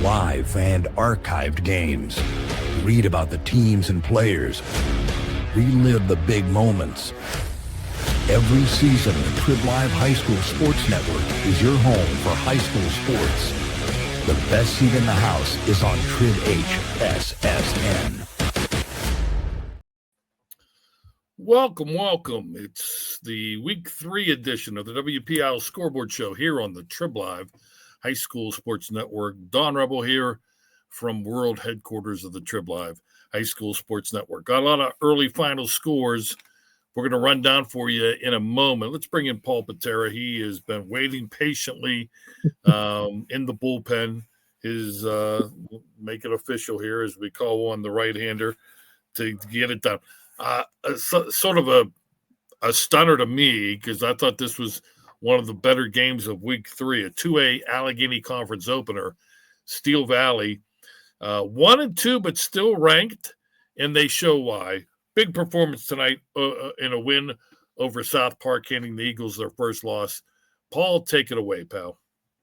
live and archived games. Read about the teams and players. Relive the big moments. Every season, the Trib Live High School Sports Network is your home for high school sports. The best seat in the house is on Trib HSSN. Welcome. It's the Week 3 edition of the WPIAL Scoreboard Show here on the Trib Live High School Sports Network. Don Rebel here from world headquarters of the Trib Live High School Sports Network. Got a lot of early final scores we're going to run down for you in a moment. Let's bring in Paul Patera. He has been waiting patiently in the bullpen. His make it official here as we call on the right-hander to get it done. Sort of a stunner to me because I thought this was one of the better games of Week 3, a 2A Allegheny Conference opener. Steel Valley, 1-2, but still ranked, and they show why. Big performance tonight in a win over South Park, handing the Eagles their first loss. Paul, take it away, pal.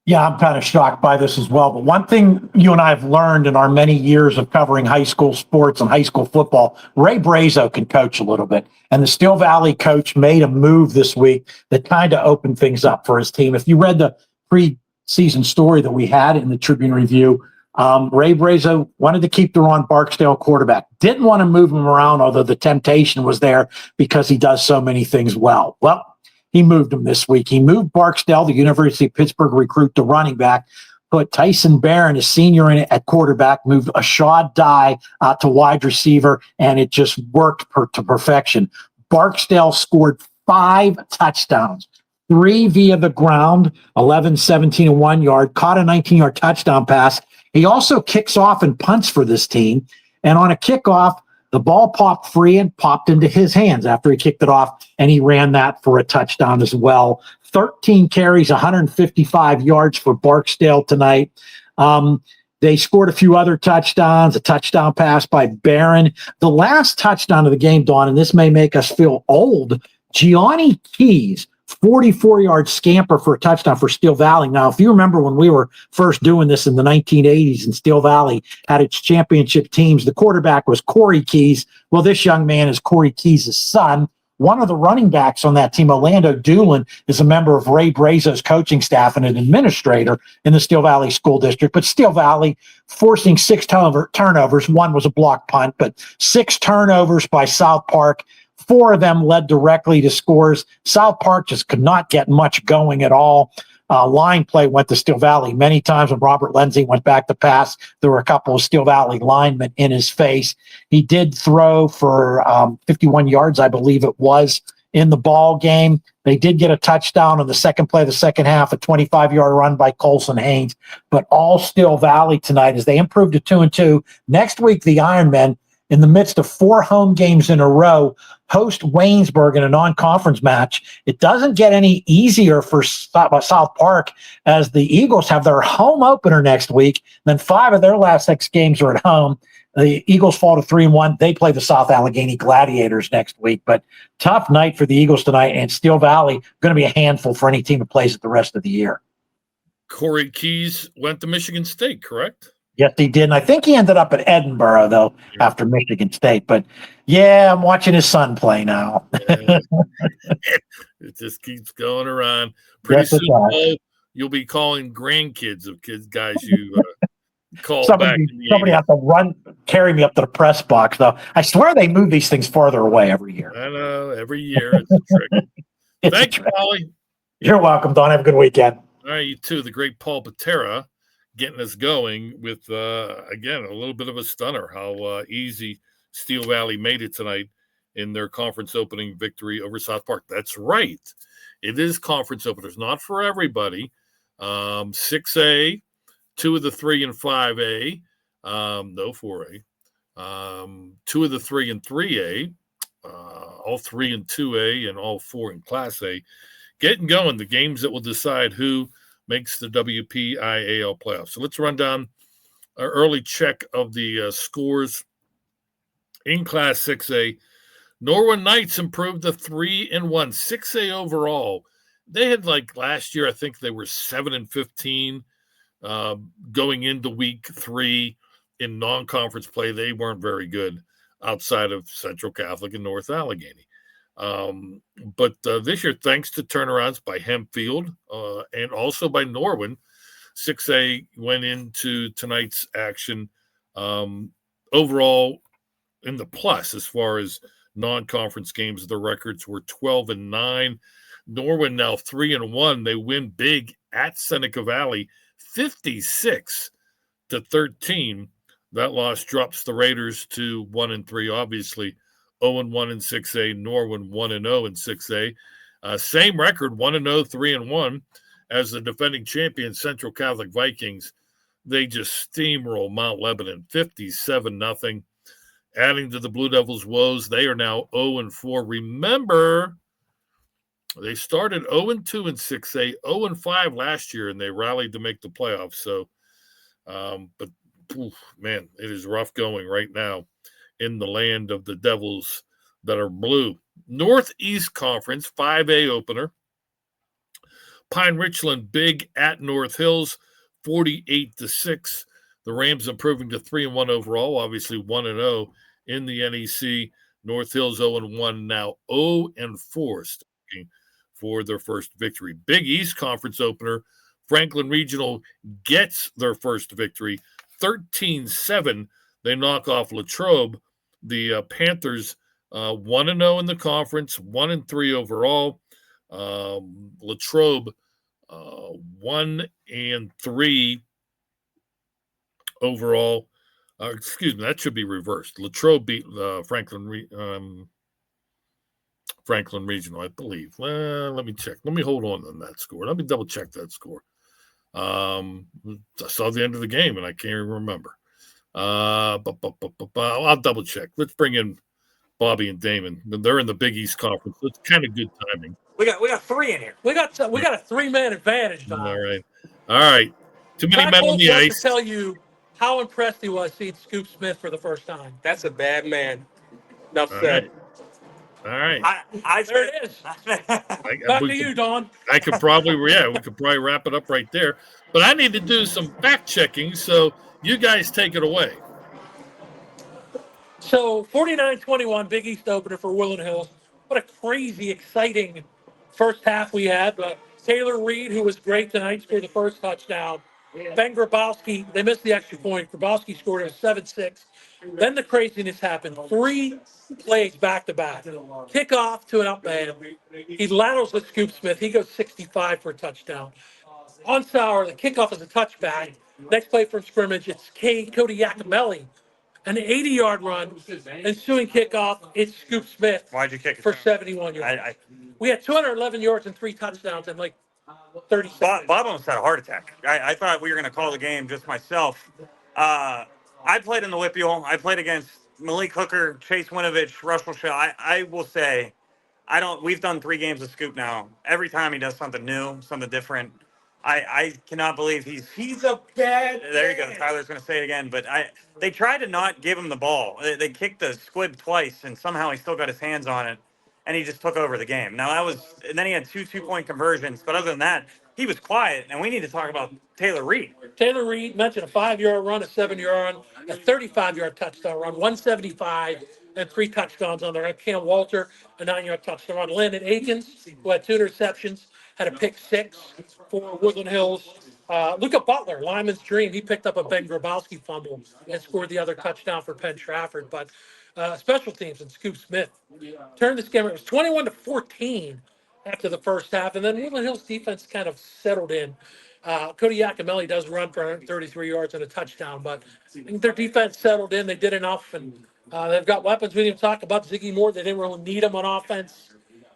Yeah, I'm kind of shocked by this as well. But one thing you and I have learned in our many years of covering high school sports and high school football, Ray Brazo can coach a little bit. And the Steel Valley coach made a move this week that kind of opened things up for his team. If you read the pre-season story that we had in the Tribune Review, Ray Brazo wanted to keep the Ron Barksdale quarterback. Didn't want to move him around, although the temptation was there because he does so many things well. Well, he moved him this week. He moved Barksdale, the University of Pittsburgh recruit, to running back, put Tyson Barron, a senior, in at quarterback, moved Ashad Dye to wide receiver, and it just worked to perfection. Barksdale scored 5 touchdowns, 3 via the ground, 11, 17, and 1 yard, caught a 19-yard touchdown pass. He also kicks off and punts for this team, and on a kickoff, the ball popped free and popped into his hands after he kicked it off, and he ran that for a touchdown as well. 13 carries, 155 yards for Barksdale tonight. They scored a few other touchdowns, a touchdown pass by Barron. The last touchdown of the game, Dawn, and this may make us feel old, Gianni Keys, 44-yard scamper for a touchdown for Steel Valley. Now, if you remember when we were first doing this in the 1980s and Steel Valley had its championship teams, the quarterback was Corey Keys. Well, this young man is Corey Keys' son. One of the running backs on that team, Orlando Doolin, is a member of Ray Brazo's coaching staff and an administrator in the Steel Valley School District. But Steel Valley forcing 6 turnovers. One was a block punt, but 6 turnovers by South Park. 4 of them led directly to scores. South Park just could not get much going at all. Line play went to Steel Valley. Many times when Robert Lindsay went back to pass, there were a couple of Steel Valley linemen in his face. He did throw for 51 yards, I believe it was, in the ball game. They did get a touchdown on the second play of the second half, a 25-yard run by Colson Haynes. But all Steel Valley tonight as they improved to 2-2. Next week, the Ironmen, in the midst of 4 home games in a row, host Waynesburg in a non-conference match. It doesn't get any easier for South Park as the Eagles have their home opener next week. Then 5 of their last 6 games are at home. The Eagles fall to 3-1. They play the South Allegheny Gladiators next week. But tough night for the Eagles tonight, and Steel Valley going to be a handful for any team that plays it the rest of the year. Corey Keys went to Michigan State, correct? Yes, he did. And I think he ended up at Edinburgh, though, after Michigan State. But, yeah, I'm watching his son play now. It just keeps going around. Pretty soon, you'll be calling grandkids of guys you called back. Somebody has to carry me up to the press box, though. I swear they move these things farther away every year. I know. Every year. It's a trick. Thank you, Polly. You're welcome, Don. Have a good weekend. All right, you too. The great Paul Patera getting us going with, again, a little bit of a stunner how easy Steel Valley made it tonight in their conference opening victory over South Park. That's right. It is conference openers, not for everybody. 6A, 2 of the 3 in 5A, no 4A, 2 of the 3 in 3A, all 3 in 2A, and all 4 in Class A. Getting going, the games that will decide who makes the WPIAL playoffs. So let's run down our early check of the scores in Class 6A. Norwin Knights improved to 3-1, 6A overall. They had, like last year, I think they were 7-15. Going into week 3 in non-conference play, they weren't very good outside of Central Catholic and North Allegheny. But this year, thanks to turnarounds by Hempfield and also by Norwin, 6A went into tonight's action overall in the plus as far as non-conference games. The records were 12-9. Norwin now 3-1. They win big at Seneca Valley, 56-13. That loss drops the Raiders to 1-3. Obviously, 0-1 in 6A. Norwin 1-0 in 6A. Same record, 1-0, 3-1 as the defending champion Central Catholic Vikings. They just steamroll Mount Lebanon, 57-0. Adding to the Blue Devils' woes, they are now 0-4. Remember, they started 0-2 in 6A, 0-5 last year, and they rallied to make the playoffs. So, but man, it is rough going right now in the land of the Devils that are blue. Northeast Conference, 5A opener. Pine Richland big at North Hills, 48-6. The Rams improving to 3-1 overall, obviously 1-0 in the NEC. North Hills 0-1, now 0-4, sticking for their first victory. Big East Conference opener. Franklin Regional gets their first victory, 13-7. They knock off Latrobe. The Panthers 1-0 in the conference, 1-3 overall. Latrobe 1-3 overall. Excuse me, that should be reversed. Latrobe beat Franklin Regional, I believe. Let me check. Let me hold on that score. Let me double check that score. I saw the end of the game and I can't even remember. I'll double check. Let's bring in Bobby and Damon. They're in the Big East Conference. It's kind of good timing. We got 3 in here. We got a 3-man advantage, Don. All right. Too many men on the ice. To tell you how impressed he was seeing Scoop Smith for the first time. That's a bad man. Enough said. All right. There it is. Back to you, Don. We could probably wrap it up right there. But I need to do some fact checking, so you guys take it away. So 49-21 Big East opener for Woodland Hills. What a crazy, exciting first half we had. But Taylor Reed, who was great tonight, scored the first touchdown. Ben Grabowski, they missed the extra point. Grabowski scored a 7-6. Then the craziness happened. 3 plays back-to-back. Kickoff to an up man. He laterals with Scoop Smith. He goes 65 for a touchdown. On Sauer, the kickoff is a touchback. Next play from scrimmage, it's Cody Yacomelli. An 80-yard run. Ensuing kickoff, it's Scoop Smith. Why'd you kick it for 71 yards? We had 211 yards and 3 touchdowns in like 30 seconds. Bob almost had a heart attack. I thought we were going to call the game just myself. I played in the WPIAL. I played against Malik Hooker, Chase Winovich, Russell Shaw. I will say, we've done 3 games of Scoop now. Every time he does something new, something different. I cannot believe he's a bad. There you go. Tyler's going to say it again, but they tried to not give him the ball. They kicked the squib twice, and somehow he still got his hands on it, and he just took over the game. Now and then he had 2 2-point conversions, but other than that, he was quiet. And we need to talk about Taylor Reed. Taylor Reed mentioned a 5-yard run, a 7-yard run, a 35-yard touchdown run, 175. And 3 touchdowns on there. Cam Walter, a 9-yard touchdown run. Landon Akins, who had 2 interceptions, had a pick 6 for Woodland Hills. Luca Butler, Lyman's dream, he picked up a Ben Grabowski fumble and scored the other touchdown for Penn Trafford. But special teams and Scoop Smith turned this game. It was 21-14 after the first half, and then Woodland Hills defense kind of settled in. Cody Yacomelli does run for 133 yards and a touchdown, but I think their defense settled in. They did enough, and they've got weapons. We didn't talk about Ziggy Moore. They didn't really need him on offense.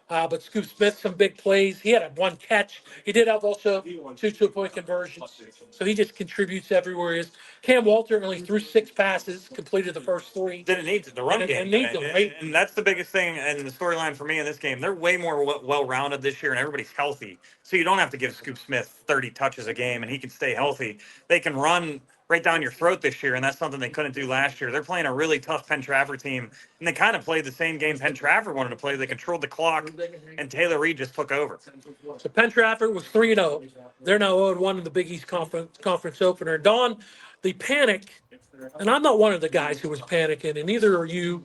But Scoop Smith, some big plays. He had 1 catch. He did have also 2 2-point conversions. So he just contributes everywhere he is. Cam Walter only threw 6 passes, completed the first 3. Didn't need the run game. And need them, right? And that's the biggest thing and the storyline for me in this game. They're way more well-rounded this year, and everybody's healthy. So you don't have to give Scoop Smith 30 touches a game, and he can stay healthy. They can run right down your throat this year, and that's something they couldn't do last year. They're playing a really tough Penn Trafford team, and they kind of played the same game Penn Trafford wanted to play. They controlled the clock, and Taylor Reed just took over. So Penn Trafford was 3-0. They're now 0-1 in the Big East conference opener. Don, the panic, and I'm not one of the guys who was panicking, and neither are you,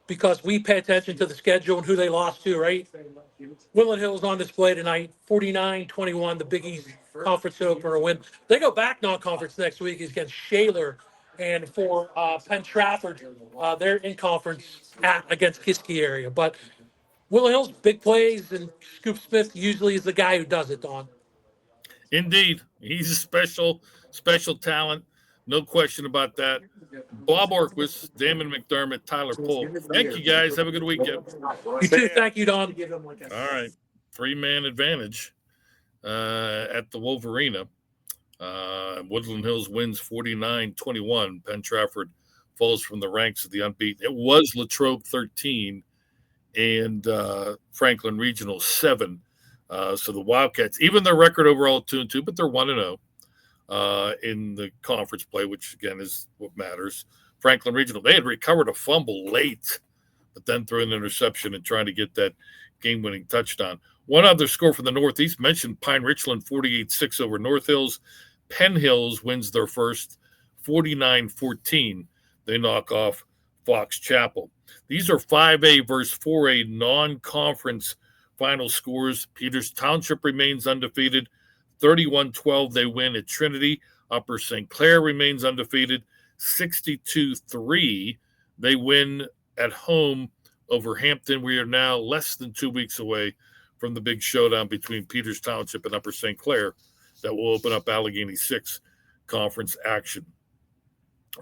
because we pay attention to the schedule and who they lost to, right? Woodland Hills on display tonight, 49-21, the Big East conference opener win. They go back non-conference next week against Shaler. And for Penn Trafford, they're in conference against Kiski area. But Woodland Hills, big plays, and Scoop Smith usually is the guy who does it, Don. Indeed. He's a special talent. No question about that. Bob Orquist, Damon McDermott, Tyler Polk. Thank you, guys. Have a good weekend. You too. Thank you, Don. All right. 3-man advantage at the Wolverina. Woodland Hills wins 49-21. Penn Trafford falls from the ranks of the unbeaten. It was Latrobe 13 and Franklin Regional 7. So the Wildcats, even their record overall 2-2, but they're 1-0 in the conference play, which again is what matters. Franklin Regional, they had recovered a fumble late, but then threw an interception and trying to get that game-winning touchdown. One other score from the Northeast, mentioned Pine Richland 48-6 over North Hills. Penn Hills wins their first 49-14. They knock off Fox Chapel. These are 5A versus 4A non-conference final scores. Peters Township remains undefeated. 31-12 they win at Trinity. Upper St. Clair remains undefeated. 62-3 they win at home over Hampton. We are now less than 2 weeks away from the big showdown between Peters Township and Upper St. Clair that will open up Allegheny 6 conference action.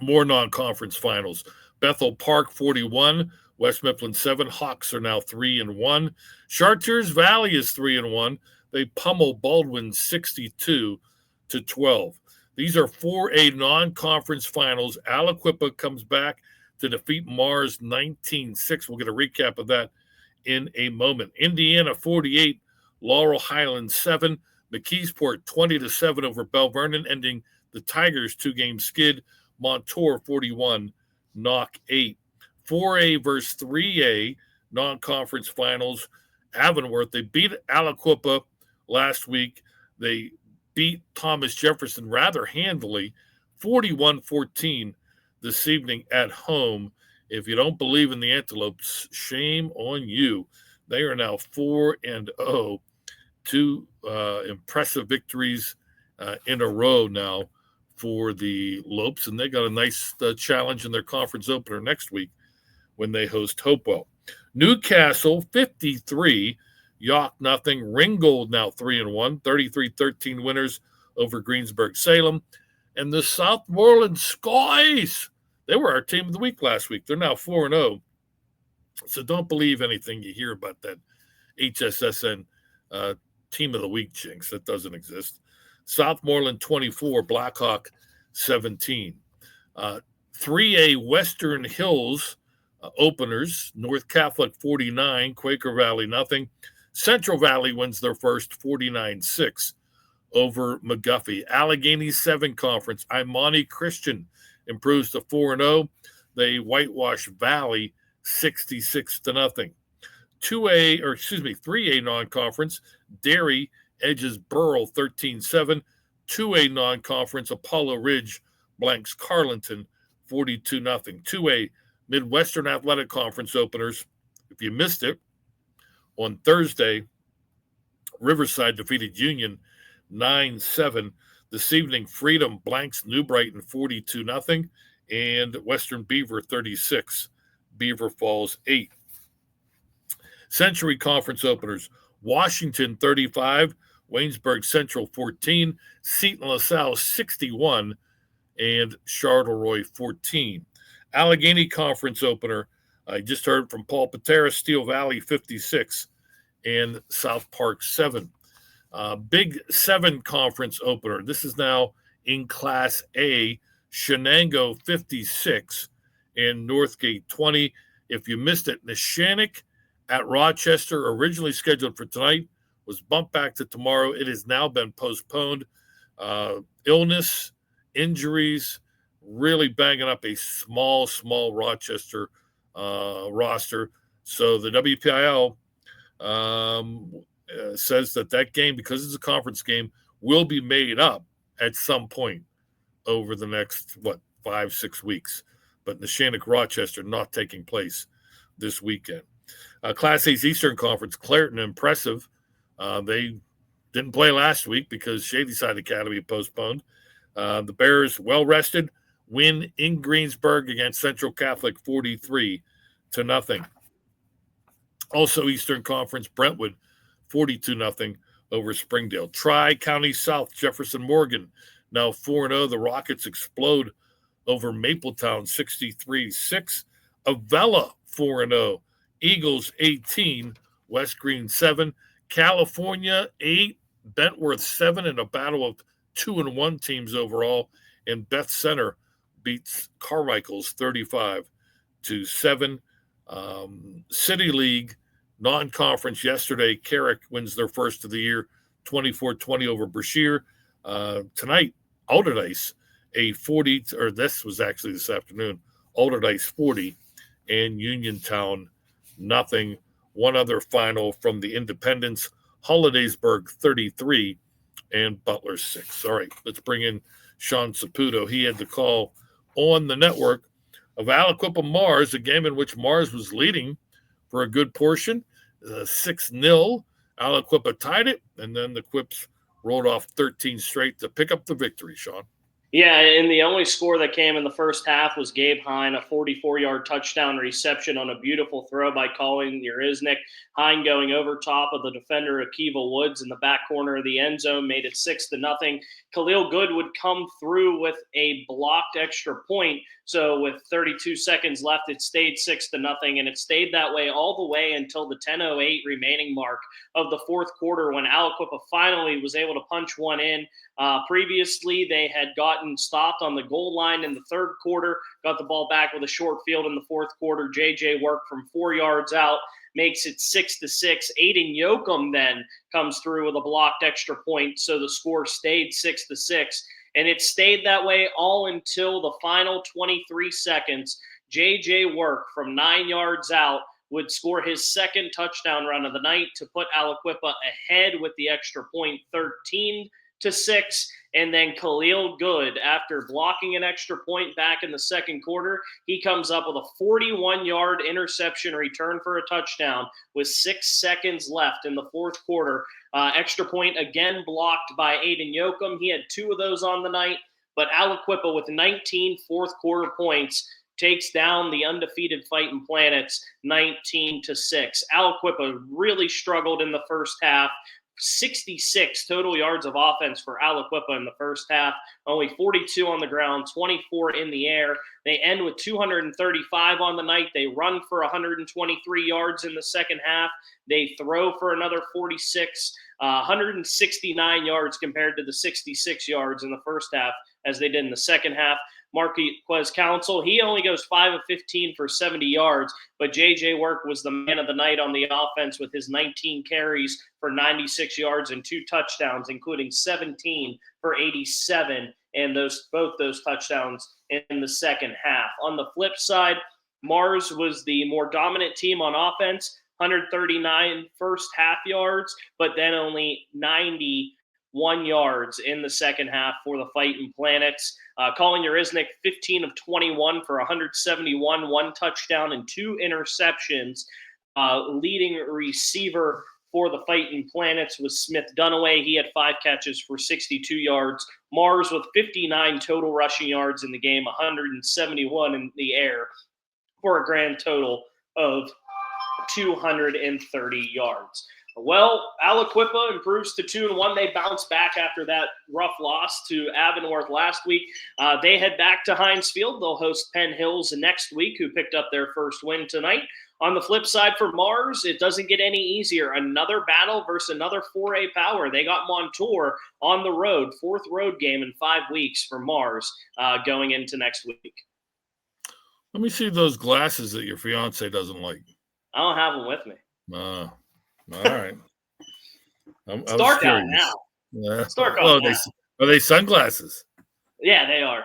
More non-conference finals. Bethel Park 41, West Mifflin 7. Hawks are now 3-1. Chartiers Valley is 3-1. They pummel Baldwin 62-12. These are 4A non-conference finals. Aliquippa comes back to defeat Mars 19-6. We'll get a recap of that in a moment. Indiana 48, Laurel Highlands 7. McKeesport 20-7 over Bell Vernon, ending the Tigers' 2-game skid. Montour 41, Knock 8. 4A versus 3A non-conference finals. Avonworth, they beat Aliquippa last week. They beat Thomas Jefferson rather handily, 41-14 this evening at home. If you don't believe in the Antelopes, shame on you. They are now 4-0. 2 impressive victories in a row now for the Lopes, and they got a nice challenge in their conference opener next week when they host Hopewell. Newcastle 53, York nothing. Ringgold now 3-1, 33-13 winners over Greensburg Salem. And the Southmoreland Skies, they were our team of the week last week. They're now 4-0. So don't believe anything you hear about that HSSN team of the week jinx. That doesn't exist. Southmoreland 24, Blackhawk 17. 3A Western Hills openers, North Catholic 49, Quaker Valley nothing. Central Valley wins their first 49-6 over McGuffey. Allegheny 7 conference, Imani Christian improves to 4-0. They whitewash Valley 66-0. 3A non-conference, Derry edges Burrell 13-7. 2A non-conference, Apollo Ridge blanks Carleton 42-0. 2A Midwestern Athletic Conference openers. If you missed it, on Thursday, Riverside defeated Union 9-7. This evening, Freedom blanks New Brighton 42-0, and Western Beaver 36. Beaver Falls 8. Century Conference openers, Washington 35, Waynesburg Central 14, Seton LaSalle 61, and Charleroi 14. Allegheny Conference opener, I just heard from Paul Patera, Steel Valley 56, and South Park 7. Big 7 conference opener. This is now in Class A, Shenango 56 and Northgate 20. If you missed it, Neshannock at Rochester, originally scheduled for tonight, was bumped back to tomorrow. It has now been postponed. Illness injuries, really banging up a small Rochester roster. So the WPIL says that game, because it's a conference game, will be made up at some point over the next, 5-6 weeks. But Neshannock Rochester not taking place this weekend. Class A's Eastern Conference, Clareton, impressive. They didn't play last week because Shadyside Academy postponed. The Bears, well rested, win in Greensburg against Central Catholic 43-0. Also, Eastern Conference, Brentwood 42-0 over Springdale. Tri-County South, Jefferson Morgan, now 4-0. The Rockets explode over Mapletown 63-6. Avella 4-0. Eagles 18. West Green 7. California 8. Bentworth 7 in a battle of 2-1 teams overall. And Beth Center beats Carmichael's 35-7. City League non-conference yesterday, Carrick wins their first of the year, 24-20 over Brashear. Tonight, Alderdice, this was actually this afternoon, Alderdice 40 and Uniontown nothing. One other final from the Independents, Hollidaysburg 33 and Butler 6. All right, let's bring in Sean Saputo. He had the call on the network of Aliquippa Mars, a game in which Mars was leading for a good portion, 6-0. Aliquippa tied it, and then the Quips rolled off 13 straight to pick up the victory, Sean. Yeah, and the only score that came in the first half was Gabe Hine, a 44-yard touchdown reception on a beautiful throw by Colin Uriznik. Hine going over top of the defender Akiva Woods in the back corner of the end zone made it 6-0. Khalil Good would come through with a blocked extra point. So with 32 seconds left, it stayed 6-0, and it stayed that way all the way until the 10:08 remaining mark of the fourth quarter when Aliquippa finally was able to punch one in. Previously, they had gotten stopped on the goal line in the third quarter, got the ball back with a short field in the fourth quarter. JJ Work from 4 yards out makes it 6-6. Aiden Yoakum then comes through with a blocked extra point, so the score stayed 6-6. And it stayed that way all until the final 23 seconds. JJ Work from 9 yards out would score his second touchdown run of the night to put Aliquippa ahead with the extra point, 13-6. And then Khalil Good, after blocking an extra point back in the second quarter, he comes up with a 41-yard interception return for a touchdown with 6 seconds left in the fourth quarter. Extra point again blocked by Aiden Yoakum. He had 2 of those on the night, but Aliquippa with 19 fourth quarter points takes down the undefeated Fightin' Planets 19-6. Aliquippa really struggled in the first half. 66 total yards of offense for Aliquippa in the first half, only 42 on the ground, 24 in the air. They end with 235 on the night. They run for 123 yards in the second half. They throw for another 46, 169 yards compared to the 66 yards in the first half as they did in the second half. Marquez Council, he only goes 5 of 15 for 70 yards, but JJ Work was the man of the night on the offense with his 19 carries for 96 yards and 2 touchdowns, including 17 for 87, and both those touchdowns in the second half. On the flip side, Mars was the more dominant team on offense, 139 first half yards, but then only 91 yards in the second half for the Fightin' Planets. Colin Uriznik, 15 of 21 for 171, 1 touchdown and 2 interceptions. Leading receiver for the Fightin' Planets was Smith Dunaway. He had 5 catches for 62 yards. Mars with 59 total rushing yards in the game, 171 in the air for a grand total of 230 yards. Well, Aliquippa improves to 2-1. They bounce back after that rough loss to Avonworth last week. They head back to Heinz Field. They'll host Penn Hills next week, who picked up their first win tonight. On the flip side for Mars, it doesn't get any easier. Another battle versus another 4A power. They got Montour on the road, 4th road game in 5 weeks for Mars going into next week. Let me see those glasses that your fiance doesn't like. I don't have them with me. All right. It's dark out now. Yeah. It's dark out now. Are they sunglasses? Yeah, they are.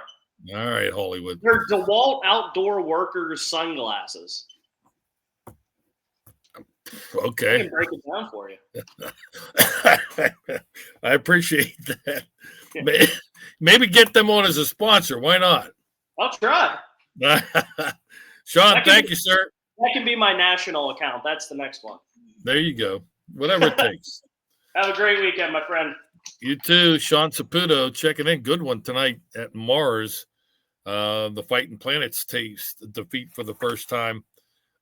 All right, Hollywood. They're DeWalt Outdoor Workers sunglasses. I Okay. can break it down for you. I appreciate that. Maybe get them on as a sponsor. Why not? I'll try. Sean, thank you, sir. That can be my national account. That's the next one. There you go. Whatever it takes. Have a great weekend, my friend. You too. Sean Saputo checking in. Good one tonight at Mars. The Fighting Planets defeat for the first time,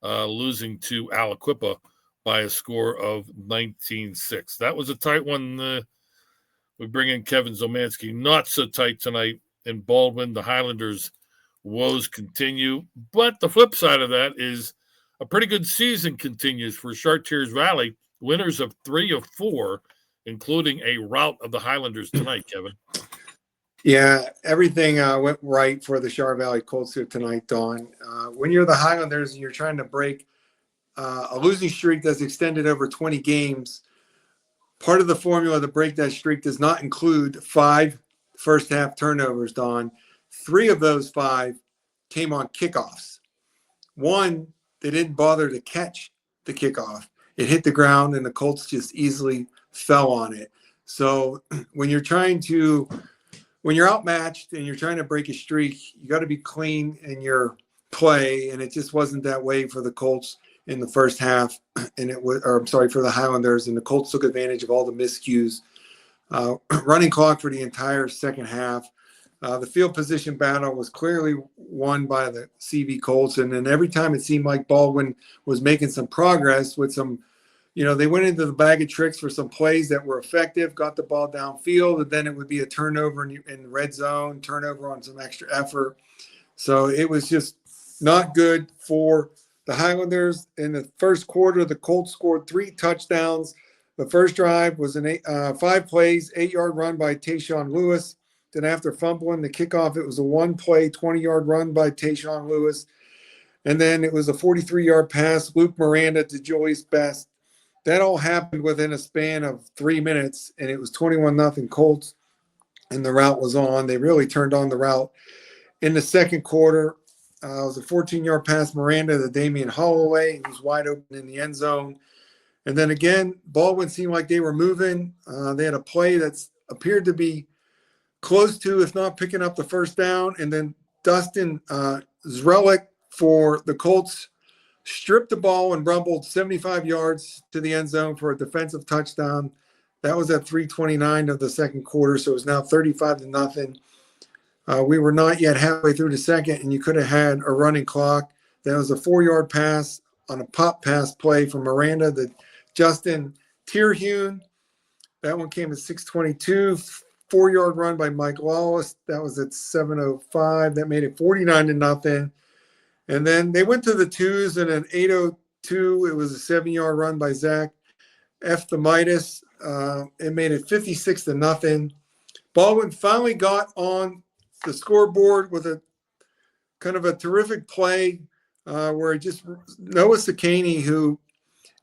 losing to Aliquippa by a score of 19-6. That was a tight one. We bring in Kevin Zomansky. Not so tight tonight in Baldwin. The Highlanders' woes continue. But the flip side of that is a pretty good season continues for Chartiers Valley. Winners of 3 of 4, including a rout of the Highlanders tonight, Kevin. Yeah, everything went right for the Char Valley Colts here tonight, Dawn. When you're the Highlanders and you're trying to break a losing streak that's extended over 20 games, part of the formula to break that streak does not include 5 first-half turnovers, Dawn. 3 of those 5 came on kickoffs. 1, they didn't bother to catch the kickoff. It hit the ground, and the Colts just easily fell on it. So when you're outmatched and you're trying to break a streak, you got to be clean in your play, and it just wasn't that way for the Colts in the first half. And for the Highlanders, and the Colts took advantage of all the miscues. Running clock for the entire second half. The field position battle was clearly won by the CV Colts, and then every time it seemed like Baldwin was making some progress with some. They went into the bag of tricks for some plays that were effective, got the ball downfield, and then it would be a turnover in red zone, turnover on some extra effort. So it was just not good for the Highlanders. In the first quarter, the Colts scored 3 touchdowns. The first drive was 5 plays, 8-yard run by Tayshawn Lewis. Then after fumbling the kickoff, it was a 1-play, 20-yard run by Tayshawn Lewis. And then it was a 43-yard pass, Luke Miranda to Julius Best. That all happened within a span of 3 minutes, and it was 21-0 Colts, and the route was on. They really turned on the route. In the second quarter, it was a 14-yard pass, Miranda to Damian Holloway. He was wide open in the end zone. And then again, Baldwin seemed like they were moving. They had a play that appeared to be close to, if not picking up the first down, and then Dustin Zrelik for the Colts stripped the ball and rumbled 75 yards to the end zone for a defensive touchdown. That was at 3:29 of the second quarter, so it was now 35-0. We were not yet halfway through the second, and you could have had a running clock. That was a 4-yard pass on a pop pass play from Miranda to Justin Tierhune. That one came at 6:22. 4-yard run by Mike Lawless. That was at 7:05. That made it 49-0. And then they went to the twos, and at 8:02, it was a 7-yard run by Zach Efthymitis. It made it 56-0. Baldwin finally got on the scoreboard with a kind of a terrific play where Noah Sakani, who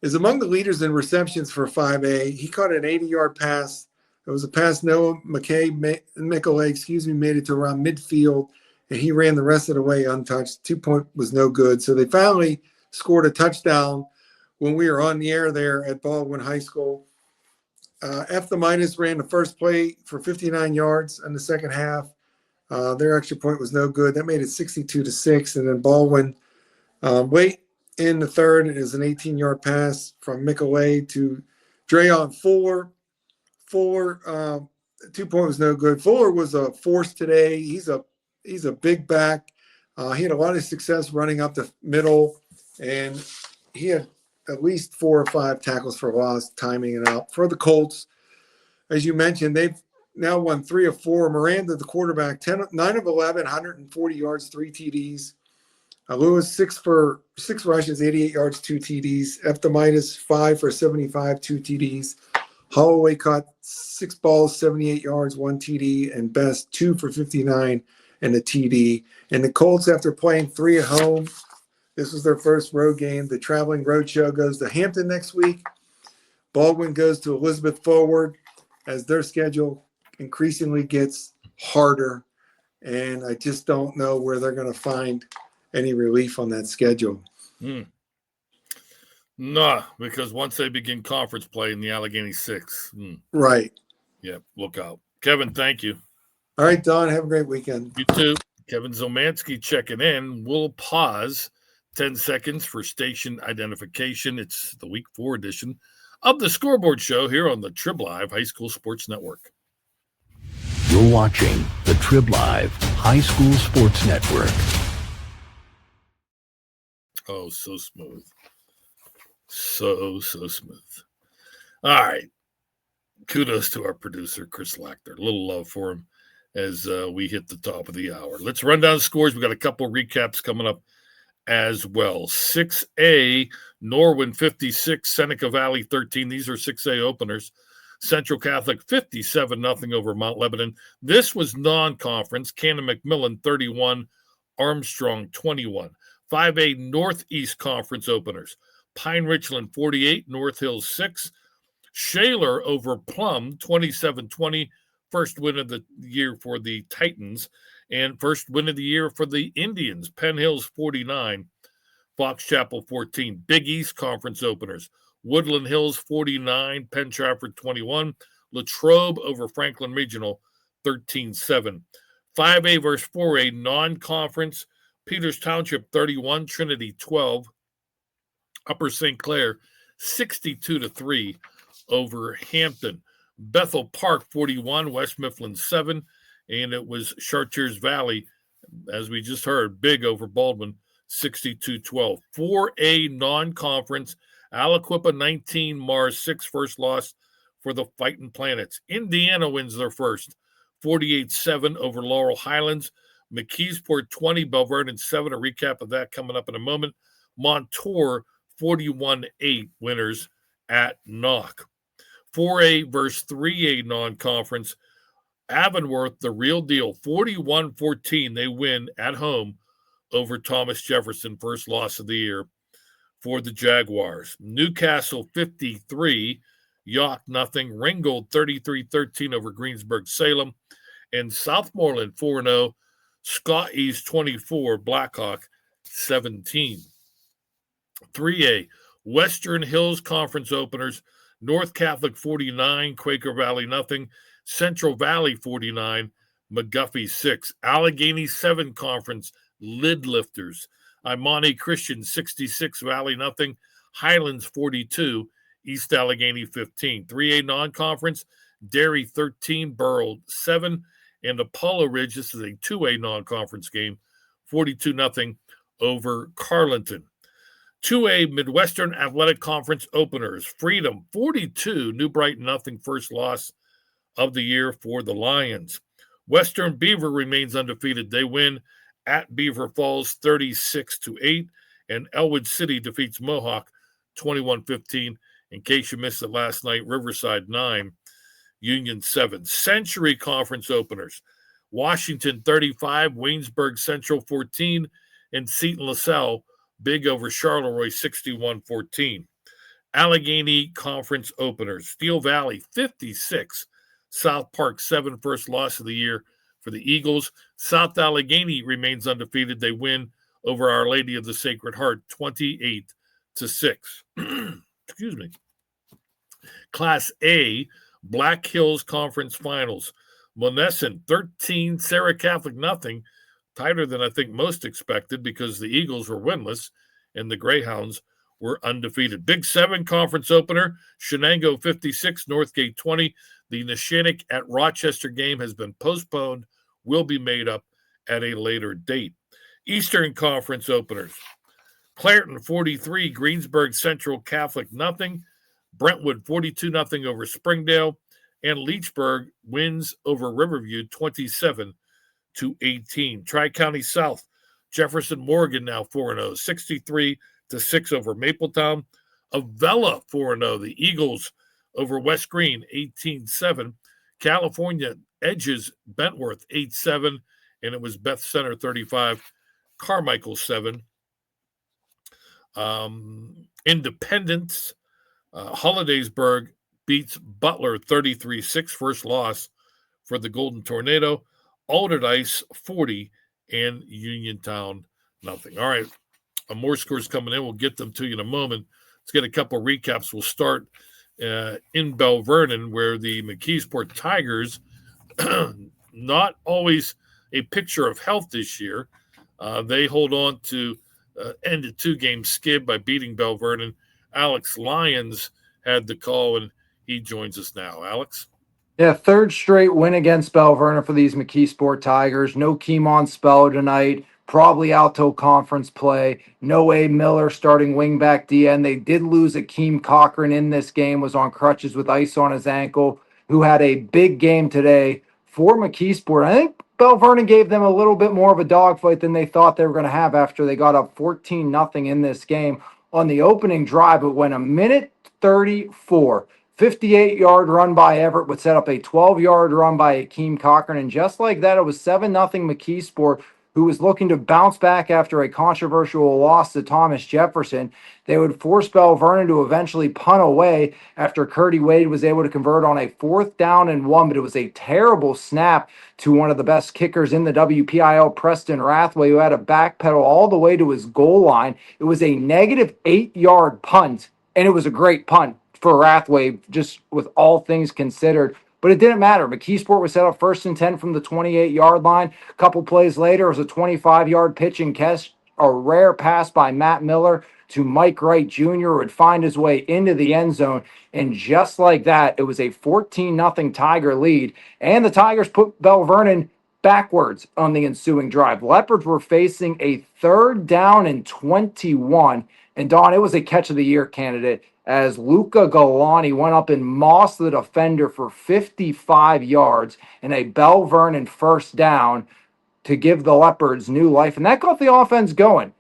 is among the leaders in receptions for 5A, he caught an 80-yard pass. It was a pass Noah Michael made it to around midfield, and he ran the rest of the way untouched. 2-point was no good. So they finally scored a touchdown when we were on the air there at Baldwin High School. Efthymitis ran the first play for 59 yards in the second half. Their extra point was no good. That made it 62-6. And then Baldwin, late in the third, it is an 18-yard pass from Michael to Drayon Fuller. 2-point was no good. Fuller was a force today. He's a big back. He had a lot of success running up the middle, and he had at least 4 or 5 tackles for loss, timing it out. For the Colts, as you mentioned, they've now won 3 of 4. Miranda, the quarterback, 9 of 11, 140 yards, 3 TDs. Lewis, 6 rushes, 88 yards, 2 TDs. Efthymitis, 5 for 75, 2 TDs. Holloway caught 6 balls, 78 yards, 1 TD, and Best 2 for 59 and a TD. And the Colts, after playing 3 at home, this was their first road game. The traveling road show goes to Hampton next week. Baldwin goes to Elizabeth Forward as their schedule increasingly gets harder and I just don't know where they're going to find any relief on that schedule. Nah, because once they begin conference play in the Allegheny 6. Right. Yeah, look out. Kevin, thank you. All right, Don, have a great weekend. You too. Kevin Zomansky checking in. We'll pause 10 seconds for station identification. It's the Week 4 edition of the Scoreboard Show here on the Trib Live High School Sports Network. You're watching the Trib Live High School Sports Network. Oh, so smooth. So smooth. All right. Kudos to our producer, Chris Lackner. A little love for him as we hit the top of the hour. Let's run down the scores. We got a couple of recaps coming up as well. 6A, Norwin 56, Seneca Valley 13. These are 6A openers. Central Catholic 57-0 over Mount Lebanon. This was non-conference. Cannon McMillan 31, Armstrong 21. 5A Northeast Conference openers. Pine Richland 48, North Hills 6. Shaler over Plum 27-20. First win of the year for the Titans, and first win of the year for the Indians. Penn Hills 49, Fox Chapel 14. Big East Conference openers. Woodland Hills 49, Penn Trafford 21. Latrobe over Franklin Regional 13-7. 5A versus 4A non-conference. Peters Township 31, Trinity 12. Upper St. Clair 62-3 over Hampton. Bethel Park 41, West Mifflin 7, and it was Chartiers Valley, as we just heard, big over Baldwin 62-12. 4A non-conference, Aliquippa 19, Mars 6, first loss for the Fighting Planets. Indiana wins their first, 48-7 over Laurel Highlands. McKeesport 20, Belvernon 7, a recap of that coming up in a moment. Montour 41-8 winners at Knock. 4A versus 3A non-conference. Avonworth, the real deal, 41-14. They win at home over Thomas Jefferson, first loss of the year for the Jaguars. Newcastle 53, York nothing. Ringgold 33-13 over Greensburg Salem. And Southmoreland 4-0. Scott East 24, Blackhawk 17. 3A Western Hills Conference openers. North Catholic 49, Quaker Valley nothing. Central Valley 49, McGuffey 6. Allegheny 7 Conference, Lid Lifters. Imani Christian 66, Valley nothing. Highlands 42, East Allegheny 15. 3A non-conference, Derry 13, Burrell 7. And Apollo Ridge, this is a 2A non-conference game, 42-0 over Carleton. 2A Midwestern Athletic Conference openers. Freedom 42, New Brighton nothing, first loss of the year for the Lions. Western Beaver remains undefeated. They win at Beaver Falls 36-8, and Elwood City defeats Mohawk 21-15. In case you missed it last night, Riverside 9, Union 7. Century Conference openers. Washington 35, Waynesburg Central 14, and Seton LaSalle big over Charleroi 61-14. Allegheny Conference openers. Steel Valley 56, South Park 7, first loss of the year for the Eagles. South Allegheny remains undefeated. They win over Our Lady of the Sacred Heart 28-6. Excuse me. Class A, Black Hills Conference Finals. Monessen 13, Sarah Catholic nothing. Tighter than I think most expected because the Eagles were winless and the Greyhounds were undefeated. Big 7 conference opener, Shenango 56, Northgate 20. The Neshannock at Rochester game has been postponed, will be made up at a later date. Eastern Conference openers, Clairton 43, Greensburg Central Catholic nothing. Brentwood 42-0 over Springdale. And Leechburg wins over Riverview 27-18. Tri-County South, Jefferson Morgan now 4-0, 63-6 over Mapletown. Avella 4-0, the Eagles over West Green 18-7. California edges Bentworth 8-7, and it was Beth Center 35, Carmichael 7. Independence, Hollidaysburg beats Butler 33-6, first loss for the Golden Tornado. Alderdice 40, and Uniontown nothing. All right, more scores coming in. We'll get them to you in a moment. Let's get a couple recaps. We'll start in Bell Vernon, where the McKeesport Tigers, not always a picture of health this year. They hold on to end a 2-game skid by beating Bell Vernon. Alex Lyons had the call, and he joins us now. Alex? Yeah, third straight win against Bell Vernon for these McKeesport Tigers. No Keemon Speller tonight. Probably out till conference play. No A. Miller starting wingback DN. They did lose Akeem Cochran in this game, was on crutches with ice on his ankle, who had a big game today for McKeesport. I think Bell Vernon gave them a little bit more of a dogfight than they thought they were going to have after they got up 14-0 in this game. On the opening drive, it went a minute 34. 58-yard run by Everett would set up a 12-yard run by Akeem Cochran. And just like that, it was 7-0 McKeesport, who was looking to bounce back after a controversial loss to Thomas Jefferson. They would force Bell Vernon to eventually punt away after Curdy Wade was able to convert on a 4th down and 1, but it was a terrible snap to one of the best kickers in the WPIAL, Preston Rathway, who had to backpedal all the way to his goal line. It was a negative 8-yard punt, and it was a great punt for Rathway, just with all things considered. But it didn't matter. McKeesport was set up 1st and 10 from the 28-yard line. A couple plays later, it was a 25-yard pitch and catch, a rare pass by Matt Miller to Mike Wright Jr. would find his way into the end zone. And just like that, it was a 14-0 Tiger lead. And the Tigers put Bell Vernon backwards on the ensuing drive. Leopards were facing a 3rd down and 21. And Don, it was a catch of the year candidate, as Luca Galani went up and mossed the defender for 55 yards and a Bell Vernon 1st down to give the Leopards new life. And that got the offense going.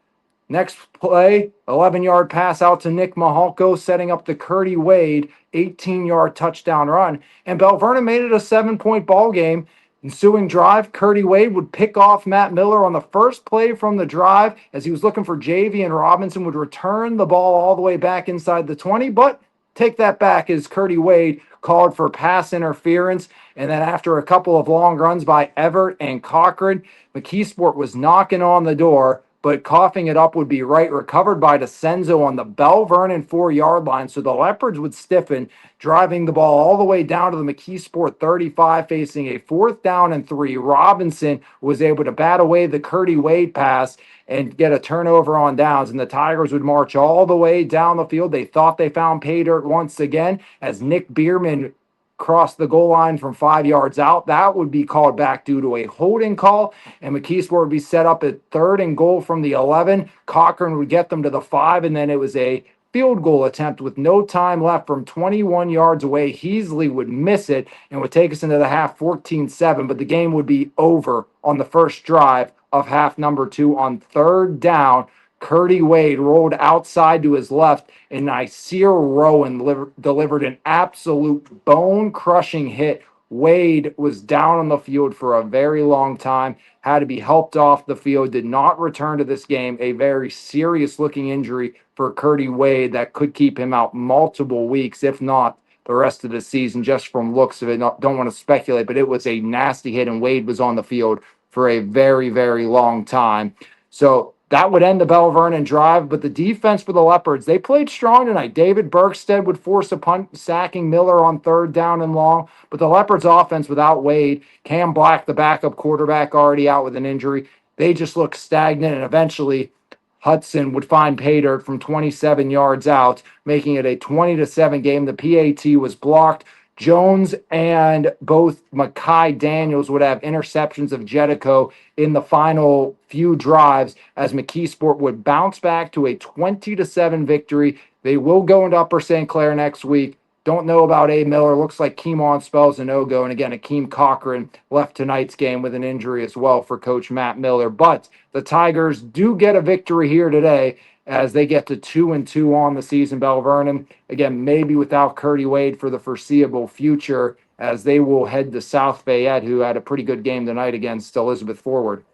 Next play, 11-yard pass out to Nick Mahalko, setting up the Curdy Wade 18-yard touchdown run. And Bell Vernon made it a 7-point ball game. Ensuing drive, Curdy Wade would pick off Matt Miller on the first play from the drive as he was looking for JV, and Robinson would return the ball all the way back inside the 20, but take that back as Curdy Wade called for pass interference. And then after a couple of long runs by Everett and Cochran, McKeesport was knocking on the door, but coughing it up would be right, recovered by DeCenzo on the Bell Vernon 4-yard line. So the Leopards would stiffen, driving the ball all the way down to the McKeesport 35, facing a 4th down and 3. Robinson was able to bat away the Curdy Wade pass and get a turnover on downs, and the Tigers would march all the way down the field. They thought they found pay dirt once again as Nick Bierman crossed the goal line from 5 yards out. That would be called back due to a holding call, and McKeesport would be set up at 3rd and goal from the 11. Cochran would get them to the 5, and then it was a field goal attempt with no time left from 21 yards away. Heasley would miss it and would take us into the half 14-7, but the game would be over on the first drive of half number 2 on 3rd down. Curdy Wade rolled outside to his left, and Nasir Rowan delivered an absolute bone-crushing hit. Wade was down on the field for a very long time, had to be helped off the field, did not return to this game. A very serious-looking injury for Curdy Wade that could keep him out multiple weeks, if not the rest of the season, just from looks of it. Don't want to speculate, but it was a nasty hit, and Wade was on the field for a very, very long time. So that would end the Bell Vernon drive, but the defense for the Leopards, they played strong tonight. David Berkstead would force a punt, sacking Miller on 3rd down and long, but the Leopards offense without Wade, Cam Black, the backup quarterback, already out with an injury, they just looked stagnant, and eventually Hudson would find pay dirt from 27 yards out, making it a 20-7 game. The PAT was blocked. Jones and both Mackay Daniels would have interceptions of Jetico in the final few drives as McKeesport would bounce back to a 20-7 victory. They will go into Upper St. Clair next week. Don't know about A. Miller. Looks like Keemon spells a no-go. And again, Akeem Cochran left tonight's game with an injury as well for Coach Matt Miller. But the Tigers do get a victory here today as they get to 2-2 on the season. Bell Vernon, again, maybe without Curdy Wade for the foreseeable future, as they will head to South Fayette, who had a pretty good game tonight against Elizabeth Forward.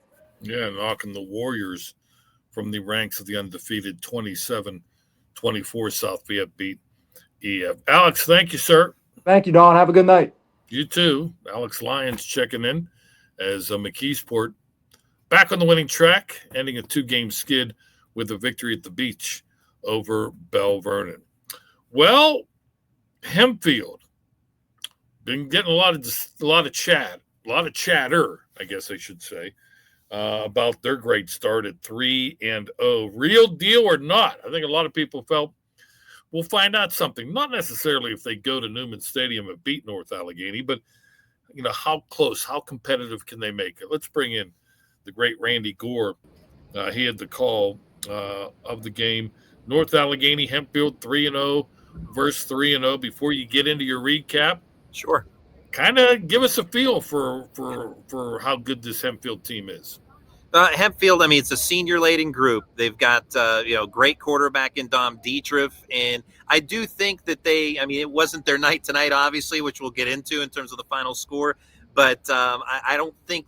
Yeah, knocking the Warriors from the ranks of the undefeated 27-24. South Fayette beat EF. Alex, thank you, sir. Thank you, Don. Have a good night. You too. Alex Lyons checking in. as McKeesport back on the winning track, ending a 2-game skid with a victory at the beach over Bell Vernon. Well, Hempfield been getting a lot of chatter, I guess I should say, about their great start at 3-0. Real deal or not? I think a lot of people felt we'll find out something. Not necessarily if they go to Newman Stadium and beat North Allegheny, but how close, how competitive can they make it? Let's bring in the great Randy Gore. He had the call of the game. North Allegheny, Hempfield 3-0 versus 3-0. Before you get into your recap, sure, kind of give us a feel for how good this Hempfield team is. Hempfield, I mean, it's a senior-laden group. They've got, great quarterback in Dom Dietrich. And I do think that it wasn't their night tonight, obviously, which we'll get into in terms of the final score. But I don't think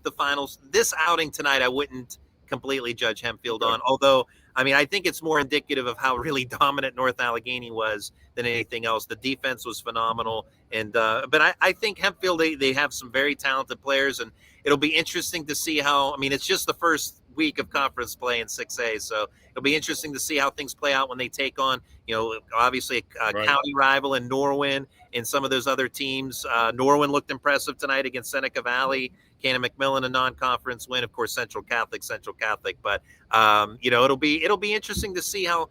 this outing tonight, I wouldn't completely judge Hempfield on. Although, I think it's more indicative of how really dominant North Allegheny was than anything else. The defense was phenomenal. And but I think Hempfield, they have some very talented players, and it'll be interesting to see how, it's just the first week of conference play in 6A. So it'll be interesting to see how things play out when they take on, obviously a county rival in Norwin and some of those other teams. Norwin looked impressive tonight against Seneca Valley. Cannon McMillan, a non-conference win. Of course, Central Catholic. But, it'll be interesting to see how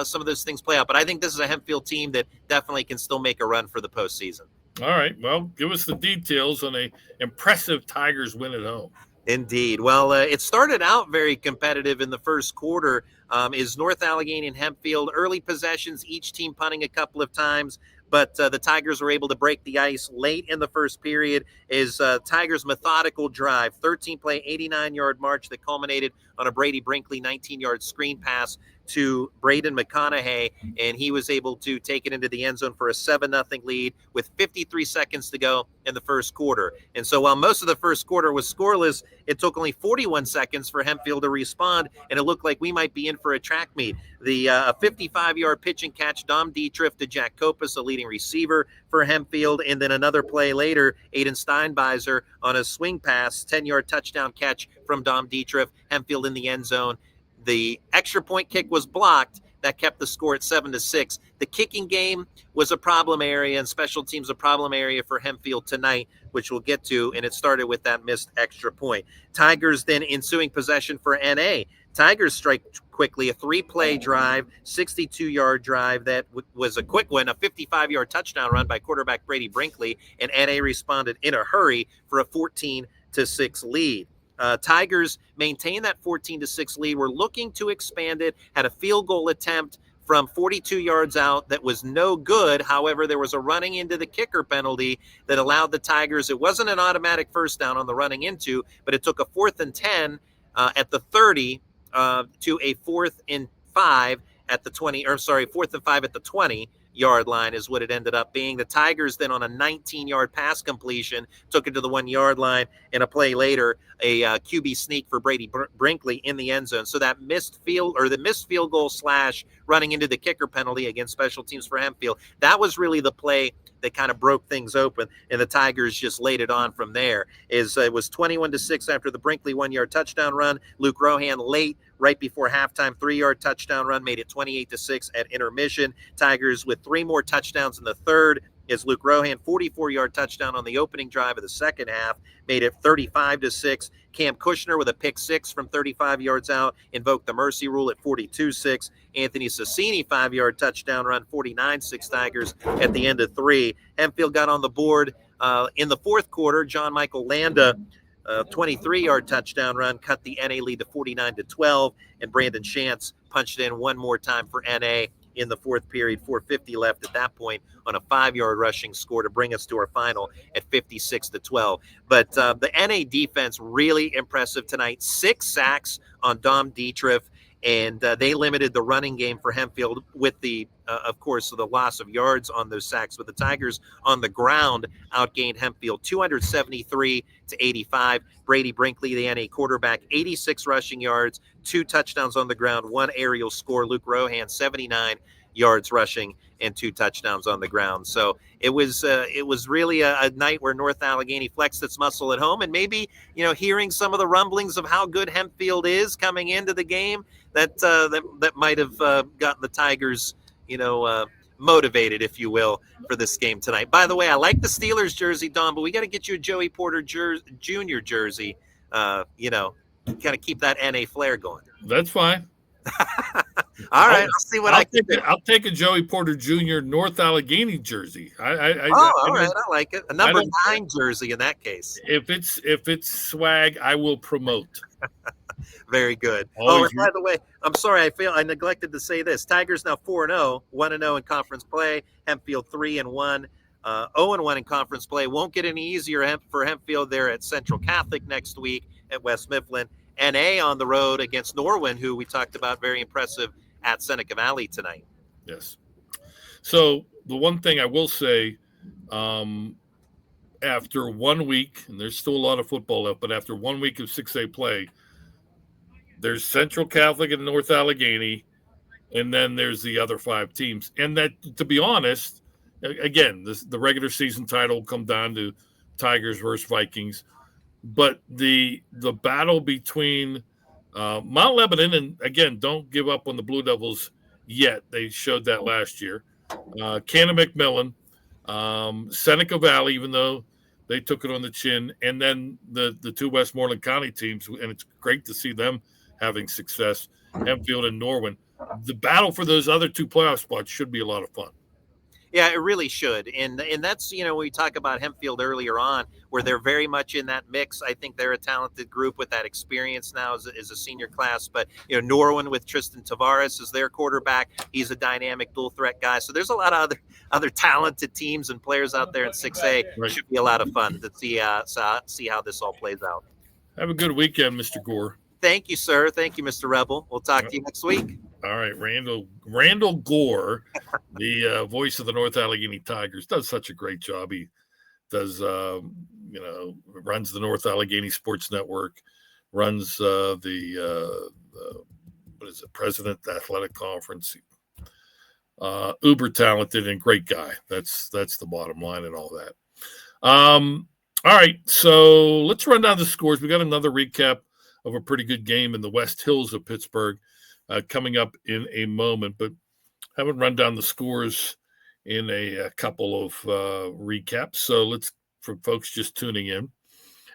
some of those things play out. But I think this is a Hempfield team that definitely can still make a run for the postseason. All right. Well, give us the details on a impressive Tigers win at home. Indeed. Well, it started out very competitive in the first quarter. Is North Allegheny and Hempfield early possessions, each team punting a couple of times, but the Tigers were able to break the ice late in the first period. Is Tigers' methodical drive, 13-play, 89-yard march that culminated on a Brady Brinkley 19-yard screen pass to Braden McConaughey, and he was able to take it into the end zone for a 7-0 lead with 53 seconds to go in the first quarter. And so while most of the first quarter was scoreless, it took only 41 seconds for Hempfield to respond, and it looked like we might be in for a track meet. The 55-yard pitch and catch, Dom Dietrich to Jack Kopus, a leading receiver for Hempfield, and then another play later, Aiden Steinbeiser on a swing pass, 10-yard touchdown catch from Dom Dietrich, Hempfield in the end zone. The extra point kick was blocked. That kept the score at 7-6. The kicking game was a problem area, and special teams a problem area for Hempfield tonight, which we'll get to, and it started with that missed extra point. Tigers then ensuing possession for NA. Tigers strike quickly, a 3-play drive, 62-yard drive that was a quick one, a 55-yard touchdown run by quarterback Brady Brinkley, and NA responded in a hurry for a 14-6 lead. Tigers maintain that 14-6 lead. We're looking to expand it. Had a field goal attempt from 42 yards out that was no good. However, there was a running into the kicker penalty that allowed the Tigers. It wasn't an automatic first down on the running into, but it took a 4th and 10 at the 30 to a 4th and 5 at the 20. Or sorry, 4th and 5 at the 20-yard line is what it ended up being. The Tigers then on a 19-yard pass completion took it to the 1-yard line, and a play later, a QB sneak for Brady Brinkley in the end zone. So that missed field goal / running into the kicker penalty against special teams for Hempfield, that was really the play that kind of broke things open, and the Tigers just laid it on from there. It was 21-6 after the Brinkley 1-yard touchdown run. Luke Rohan late, right before halftime, 3-yard touchdown run made it 28-6 at intermission. Tigers with 3 more touchdowns in the third, as Luke Rohan 44-yard touchdown on the opening drive of the second half made it 35-6. Cam Kushner with a pick 6 from 35 yards out invoked the mercy rule at 42-6. Anthony Sassini 5-yard touchdown run, 49-6 Tigers at the end of 3. Hempfield got on the board in the fourth quarter. John Michael Landa, 23-yard touchdown run, cut the NA lead to 49-12, and Brandon Shantz punched in one more time for NA in the fourth period, 4:50 left at that point, on a 5-yard rushing score to bring us to our final at 56-12. But the NA defense really impressive tonight. 6 sacks on Dom Dietrich, and they limited the running game for Hempfield with the, of course, the loss of yards on those sacks. But the Tigers on the ground outgained Hempfield 273-85. Brady Brinkley, the NA quarterback, 86 rushing yards, 2 touchdowns on the ground, 1 aerial score. Luke Rohan, 79 yards rushing, and 2 touchdowns on the ground. So it was really a night where North Allegheny flexed its muscle at home, and maybe, hearing some of the rumblings of how good Hempfield is coming into the game, that might have gotten the Tigers, motivated, if you will, for this game tonight. By the way, I like the Steelers jersey, Don, but we got to get you a Joey Porter Jr. jersey. Kind of keep that NA flair going. That's fine. All right, I'll see what I can do. I'll take a Joey Porter Jr. North Allegheny jersey. All right, I like it. A number 9 jersey in that case. If it's swag, I will promote. Very good. Always And by the way, I'm sorry, I neglected to say this. Tigers now 4-0, 1-0 in conference play. Hempfield 3-1, 0-1 in conference play. Won't get any easier for Hempfield there at Central Catholic next week at West Mifflin. NA on the road against Norwin, who we talked about, very impressive at Seneca Valley tonight. Yes. So the one thing I will say, after 1 week, and there's still a lot of football left, but after 1 week of 6A play, there's Central Catholic and North Allegheny, and then there's the other 5 teams. And that, to be honest, again, the regular season title will come down to Tigers versus Vikings. But the battle between Mount Lebanon, and again, don't give up on the Blue Devils yet. They showed that last year. Cannon McMillan, Seneca Valley, even though they took it on the chin, and then the 2 Westmoreland County teams, and it's great to see them having success, Hempfield and Norwin. The battle for those other 2 playoff spots should be a lot of fun. Yeah, it really should. And that's, when we talk about Hempfield earlier on, where they're very much in that mix. I think they're a talented group with that experience now as a senior class. But, Norwin with Tristan Tavares as their quarterback. He's a dynamic dual threat guy. So there's a lot of other talented teams and players out there in 6A. Right. Should be a lot of fun to see how this all plays out. Have a good weekend, Mr. Gore. Thank you, sir. Thank you, Mr. Rebel. We'll talk to you next week. All right, Randall Gore, the voice of the North Allegheny Tigers, does such a great job. He does, runs the North Allegheny Sports Network, runs the President Athletic Conference. Uber talented and great guy. That's the bottom line and all that. All right, so let's run down the scores. We got another recap of a pretty good game in the West Hills of Pittsburgh coming up in a moment, but haven't run down the scores in a couple of recaps. So let's, for folks just tuning in,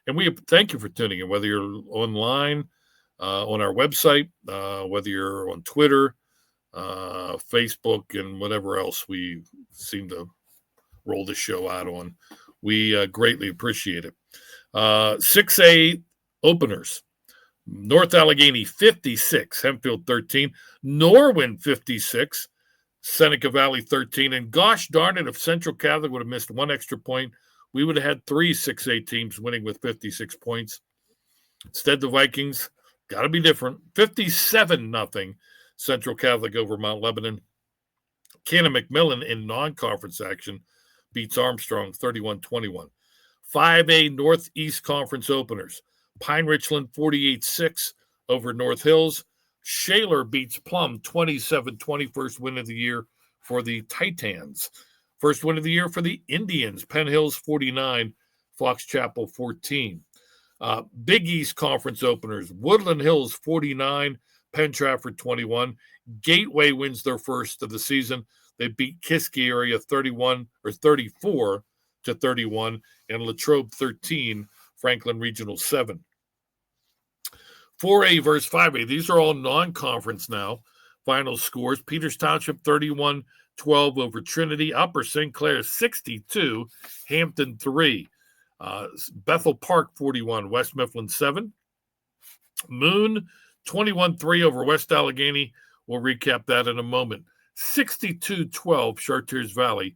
and we thank you for tuning in, whether you're online, on our website, whether you're on Twitter, Facebook, and whatever else we seem to roll the show out on. We greatly appreciate it. 6A openers. North Allegheny 56, Hempfield 13, Norwin 56, Seneca Valley 13, and gosh darn it, if Central Catholic would have missed 1 extra point, we would have had 3 6A teams winning with 56 points. Instead, the Vikings got to be different. 57-0 Central Catholic over Mount Lebanon. Cannon McMillan in non-conference action beats Armstrong 31-21. 5A Northeast Conference openers. Pine Richland 48-6 over North Hills. Shaler beats Plum 27-20, first win of the year for the Titans. First win of the year for the Indians. Penn Hills 49, Fox Chapel 14. Big East Conference openers. Woodland Hills 49, Penn Trafford 21. Gateway wins their first of the season. They beat Kiski area 34-31, and Latrobe 13, Franklin Regional 7. 4A versus 5A. These are all non-conference now. Final scores. Peters Township 31-12 over Trinity. Upper St. Clair 62, Hampton 3. Bethel Park 41, West Mifflin 7. Moon 21-3 over West Allegheny. We'll recap that in a moment. 62-12, Chartiers Valley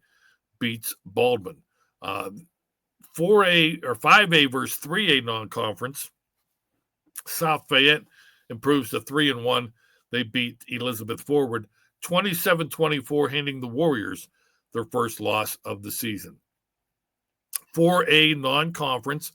beats Baldwin. 4A or 5A versus 3A non-conference. South Fayette improves to 3-1. They beat Elizabeth Forward 27-24, handing the Warriors their first loss of the season. 4A non-conference,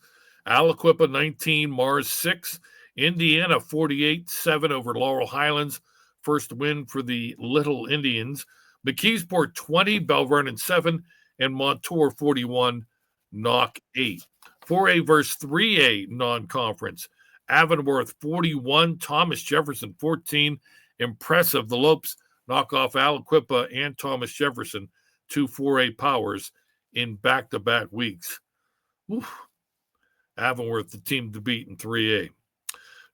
Aliquippa 19, Mars 6, Indiana 48-7 over Laurel Highlands. First win for the Little Indians. McKeesport 20, Bell Vernon 7, and Montour 41, Knock 8. 4A versus 3A non-conference. Avonworth 41, Thomas Jefferson 14. Impressive. The Lopes knock off Aliquippa and Thomas Jefferson, 2 4A powers in back-to-back weeks. Oof. Avonworth, the team to beat in 3A.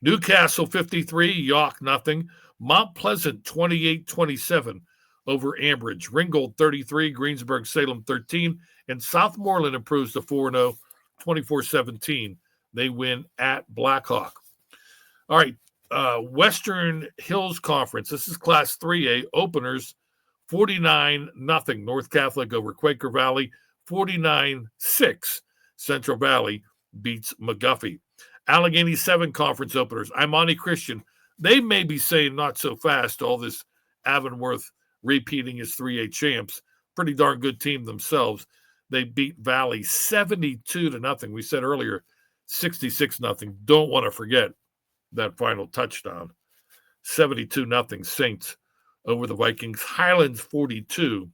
Newcastle 53, York nothing. Mount Pleasant 28-27 over Ambridge. Ringgold 33, Greensburg Salem 13, and Southmoreland improves to 4-0, 24-17. They win at Blackhawk. All right, Western Hills Conference. This is Class 3A openers. 49-0 North Catholic over Quaker Valley. 49-6 Central Valley beats McGuffey. Allegheny 7 conference openers. Imani Christian. They may be saying not so fast, all this Avonworth repeating as 3A champs. Pretty darn good team themselves. They beat Valley 72-0. We said earlier 66-0. Don't want to forget that final touchdown. 72-0 Saints over the Vikings. Highlands 42.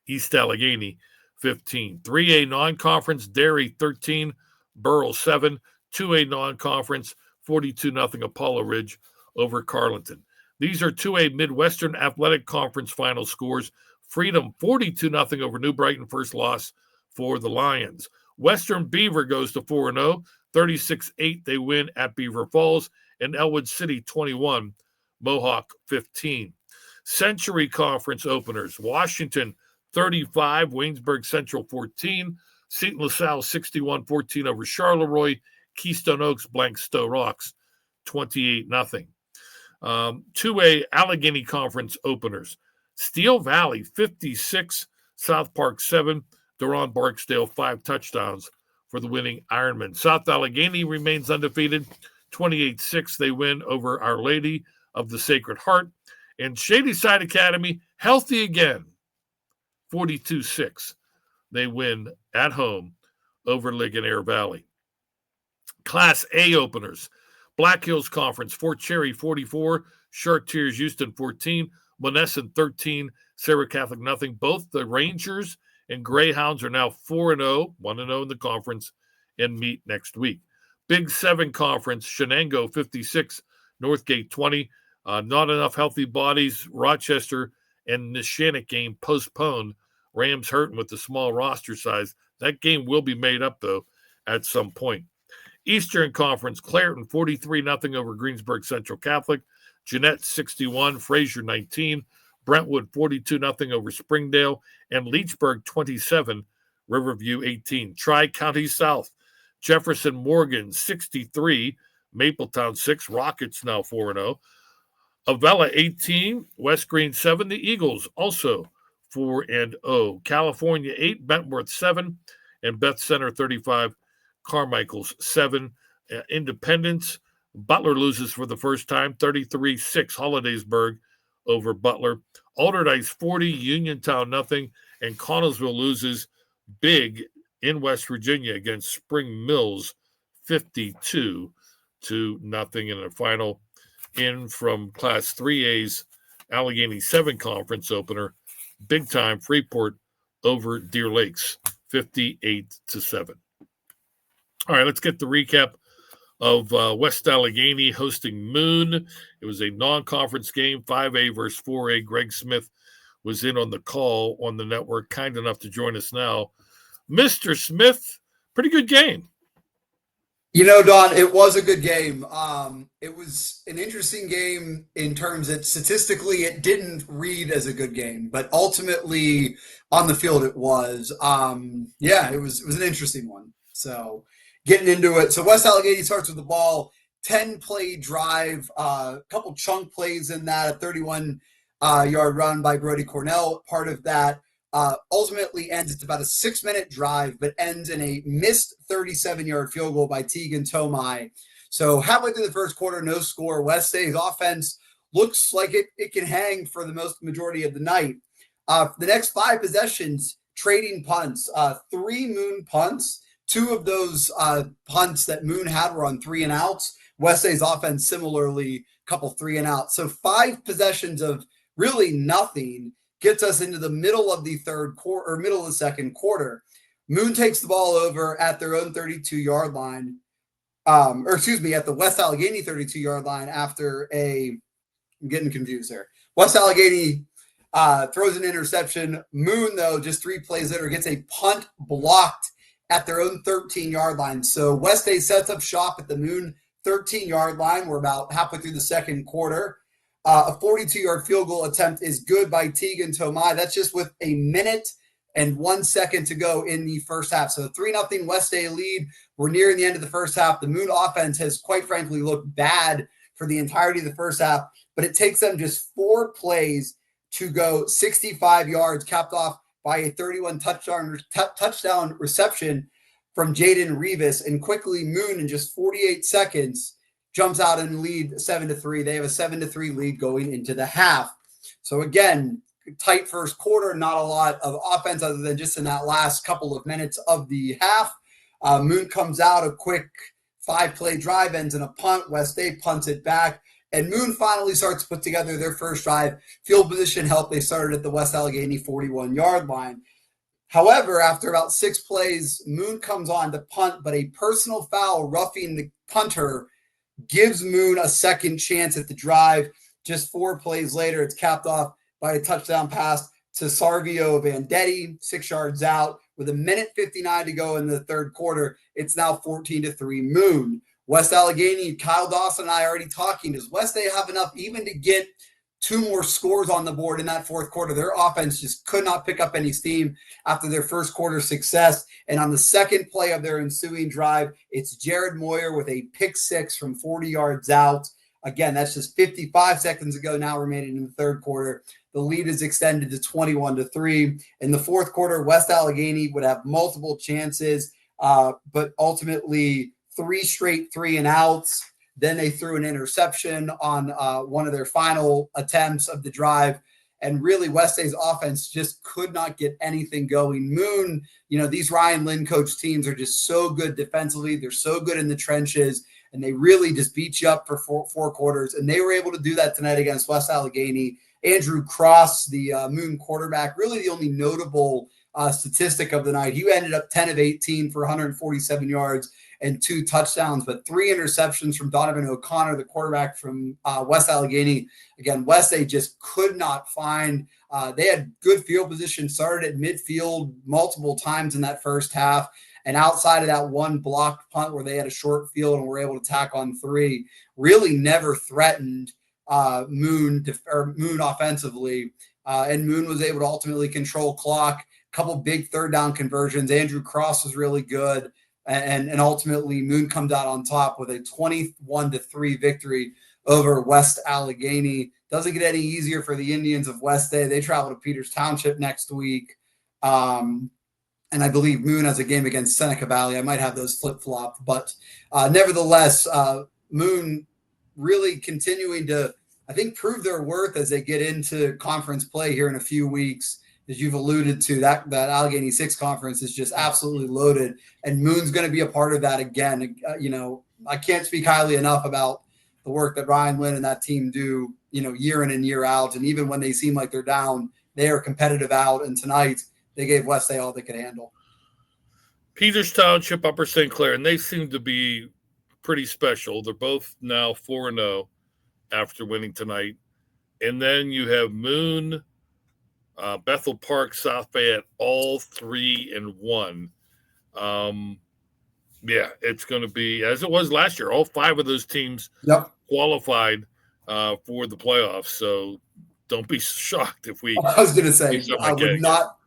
East Allegheny 15. 3A non-conference. Derry 13. Burrell 7. 2A non-conference. 42-0 Apollo Ridge over Carleton. These are 2A Midwestern Athletic Conference final scores. Freedom 42-0 over New Brighton, first loss for the Lions. Western Beaver goes to 4-0. 36-8 they win at Beaver Falls. And Elwood City 21, Mohawk 15. Century Conference openers. Washington 35, Waynesburg Central 14. St. LaSalle 61-14 over Charleroi. Keystone Oaks blank Stowe Rocks 28-0. 2A Allegheny Conference openers. Steel Valley 56, South Park 7, Duran Barksdale 5 touchdowns for the winning Ironman. South Allegheny remains undefeated, 28-6 they win over Our Lady of the Sacred Heart. And Shadyside Academy healthy again, 42-6 they win at home over Ligonier Valley. Class A openers. Black Hills Conference, Fort Cherry 44, Chartiers Houston 14, Monessen 13, Sarah Catholic nothing. Both the Rangers and Greyhounds are now 4-0, 1-0 in the conference, and meet next week. Big 7 Conference, Shenango 56, Northgate 20. Not enough healthy bodies. Rochester and Nishannick game postponed. Rams hurting with the small roster size. That game will be made up, though, at some point. Eastern Conference, Clareton 43-0 over Greensburg Central Catholic. Jeanette 61, Fraser 19. Brentwood 42-0 over Springdale. And Leechburg 27, Riverview 18. Tri-County South, Jefferson Morgan 63, Mapletown 6, Rockets now 4-0. Avella 18, West Green 7, the Eagles also 4-0. California 8, Bentworth 7, and Beth Center 35, Carmichael's 7. Independence, Butler loses for the first time, 33-6, Hollidaysburg over Butler. Alderdice 40, Uniontown nothing, and Connellsville loses big in West Virginia against Spring Mills, 52-0 in a final in from Class 3A's Allegheny 7 conference opener. Big time Freeport over Deer Lakes, 58-7. All right, let's get the recap of West Allegheny hosting Moon. It was a non-conference game, 5A versus 4A. Greg Smith was in on the call on the network, kind enough to join us now. Mr. Smith, pretty good game. You know, Don, it was a good game. It was an interesting game in terms that statistically it didn't read as a good game, but ultimately on the field it was. It was an interesting one. So getting into it. So West Allegheny starts with the ball, 10-play drive, a couple chunk plays in that, a 31-yard run by Brody Cornell, part of that. Ultimately ends, it's about a 6-minute drive, but ends in a missed 37-yard field goal by Tegan Tomai. So halfway through the first quarter, no score. West State's offense looks like it can hang for the majority of the night. The next 5 possessions, trading punts, 3 Moon punts. 2 of those punts that Moon had were on 3 and outs. West State's offense similarly, a couple 3 and outs. So 5 possessions of really nothing, gets us into the middle of the third quarter or middle of the second quarter. Moon takes the ball over at their own 32-yard line, at the West Allegheny 32-yard line after I'm getting confused there. West Allegheny throws an interception. Moon, though, just 3 plays later, gets a punt blocked at their own 13-yard line. So West A sets up shop at the Moon 13-yard line. We're about halfway through the second quarter. A 42-yard field goal attempt is good by Tegan Tomai. That's just with a minute and 1 second to go in the first half. So 3-0 West A lead. We're nearing the end of the first half. The Moon offense has, quite frankly, looked bad for the entirety of the first half, but it takes them just 4 plays to go 65 yards, capped off by a 31 touchdown reception from Jaden Revis. And quickly, Moon, in just 48 seconds, jumps out and lead 7-3. They have a 7-3 lead going into the half. So again, tight first quarter, not a lot of offense other than just in that last couple of minutes of the half. Moon comes out, a quick 5-play drive, ends in a punt. West A punts it back. And Moon finally starts to put together their first drive. Field position help. They started at the West Allegheny 41-yard line. However, after about 6 plays, Moon comes on to punt, but a personal foul roughing the punter gives Moon a second chance at the drive. Just 4 plays later, it's capped off by a touchdown pass to Sarvio Vendetti, 6 yards out. With a minute 59 to go in the third quarter, it's now 14-3 Moon. West Allegheny, Kyle Dawson and I are already talking. Does West A have enough even to get 2 more scores on the board in that fourth quarter? Their offense just could not pick up any steam after their first quarter success. And on the second play of their ensuing drive, it's Jared Moyer with a pick 6 from 40 yards out. Again, that's just 55 seconds ago now remaining in the third quarter. The lead is extended to 21-3. In the fourth quarter, West Allegheny would have multiple chances, but ultimately 3 straight 3-and-outs. Then they threw an interception on one of their final attempts of the drive. And really, West A's offense just could not get anything going. Moon, these Ryan Lynn coach teams are just so good defensively. They're so good in the trenches, and they really just beat you up for 4 quarters. And they were able to do that tonight against West Allegheny. Andrew Cross, the Moon quarterback, really the only notable statistic of the night. He ended up 10 of 18 for 147 yards and 2 touchdowns, but 3 interceptions from Donovan O'Connor, the quarterback from West Allegheny. Again, West A just could not find they had good field position, started at midfield multiple times in that first half. And outside of that one blocked punt where they had a short field and were able to tack on 3, really never threatened Moon offensively. And Moon was able to ultimately control clock, a couple big third down conversions. Andrew Cross was really good. And ultimately, Moon comes out on top with a 21-3 victory over West Allegheny. Doesn't get any easier for the Indians of West A. They travel to Peters Township next week. And I believe Moon has a game against Seneca Valley. I might have those flip-flopped. But nevertheless, Moon really continuing to, I think, prove their worth as they get into conference play here in a few weeks. As you've alluded to, that Allegheny 6 conference is just absolutely loaded, and Moon's going to be a part of that again. I can't speak highly enough about the work that Ryan Lynn and that team do, year in and year out. And even when they seem like they're down, they are competitive out. And tonight they gave West A all they could handle. Peters Township, Upper St. Clair, and they seem to be pretty special. They're both now 4-0 after winning tonight. And then you have Moon, Bethel Park, South Bay at all 3-1. It's going to be as it was last year. All 5 of those teams qualified for the playoffs. So don't be shocked if we. I was going to say,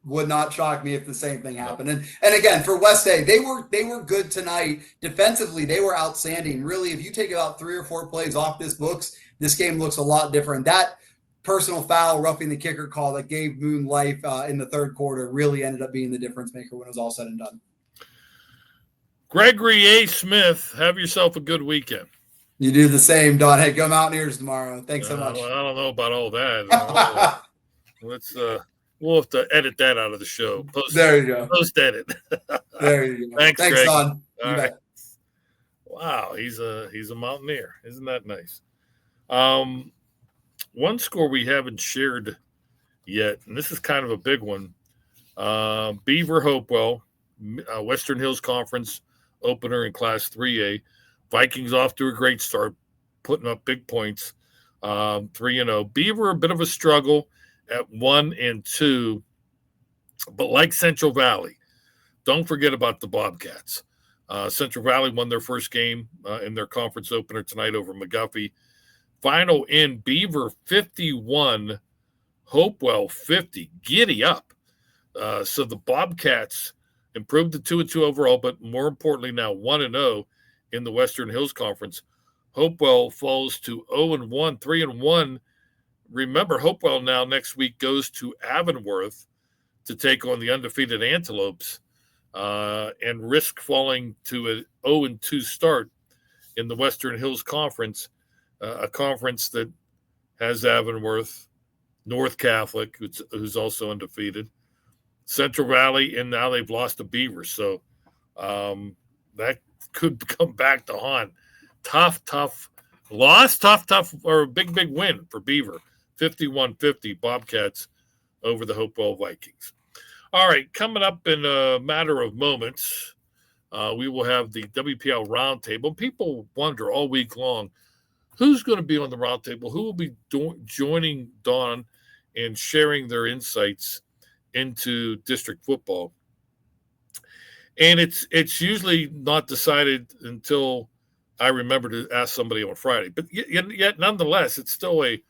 would not shock me if the same thing happened. And again, for West A, they were good tonight defensively. They were outstanding. Really, if you take about 3 or 4 plays off this books, this game looks a lot different. That personal foul roughing the kicker call that gave Moon life in the third quarter really ended up being the difference maker when it was all said and done. Gregory A. Smith, have yourself a good weekend. You do the same, Don. Hey, go Mountaineers tomorrow. Thanks so much. I don't know about all that. We'll have to edit that out of the show. There you go. Post edit. There you go. Thanks Greg. Don. You bet. Wow, he's a Mountaineer. Isn't that nice? one score we haven't shared yet, and this is kind of a big one. Beaver Hopewell, Western Hills Conference opener in Class 3A. Vikings off to a great start, putting up big points, 3-0. Beaver, a bit of a struggle at 1-2, but like Central Valley, don't forget about the Bobcats. Central Valley won their first game in their conference opener tonight over McGuffey. Final in Beaver 51, Hopewell 50. Giddy up. So the Bobcats improved to 2-2 overall, but more importantly now 1-0 in the Western Hills Conference. Hopewell falls to 0-1, 3-1. Remember, Hopewell now next week goes to Avonworth to take on the undefeated Antelopes and risk falling to an 0-2 start in the Western Hills Conference, a conference that has Avonworth, North Catholic, who's also undefeated, Central Valley, and now they've lost to Beaver. So that could come back to haunt. Tough loss, or a big win for Beaver. 51-50 Bobcats over the Hopewell Vikings. All right, coming up in a matter of moments, we will have the WPIAL Roundtable. People wonder all week long, who's going to be on the roundtable? Who will be joining Dawn and sharing their insights into district football? And it's usually not decided until I remember to ask somebody on Friday. But yet nonetheless, it's still a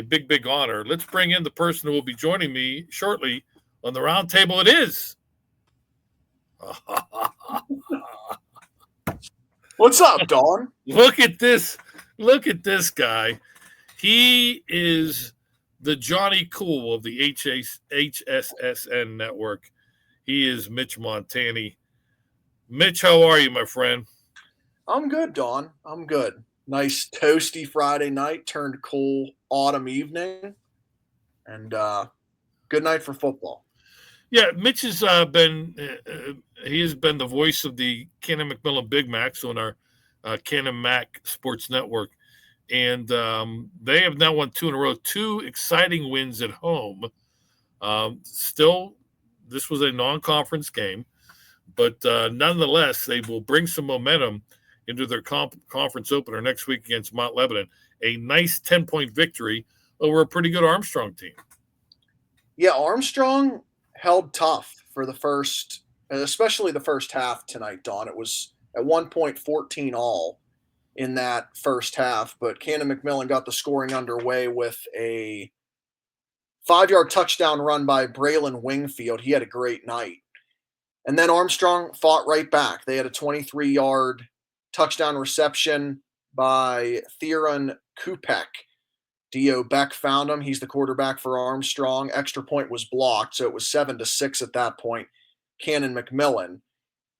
big honor. Let's bring in the person who will be joining me shortly on the roundtable. It is. What's up, Dawn? Look at this guy. He is the Johnny Cool of the HSSN network. He is Mitch Montani. Mitch, how are you, my friend? I'm good, Dawn. I'm good. Nice toasty Friday night turned cool autumn evening, and good night for football. Yeah, Mitch has been the voice of the Cannon McMillan Big Macs on our Cannon Mac Sports Network, and they have now won 2 in a row. 2 exciting wins at home. Still, this was a non-conference game, but nonetheless, they will bring some momentum into their conference opener next week against Mount Lebanon. A nice 10-point victory over a pretty good Armstrong team. Yeah, Armstrong held tough for especially the first half tonight, Dawn. It was at 1 point 14 all in that first half, but Cannon McMillan got the scoring underway with a 5-yard touchdown run by Braylon Wingfield. He had a great night. And then Armstrong fought right back. They had a 23-yard touchdown reception by Theron Kupek. Dio Beck found him. He's the quarterback for Armstrong. Extra point was blocked, so it was 7-6 at that point. Cannon McMillan.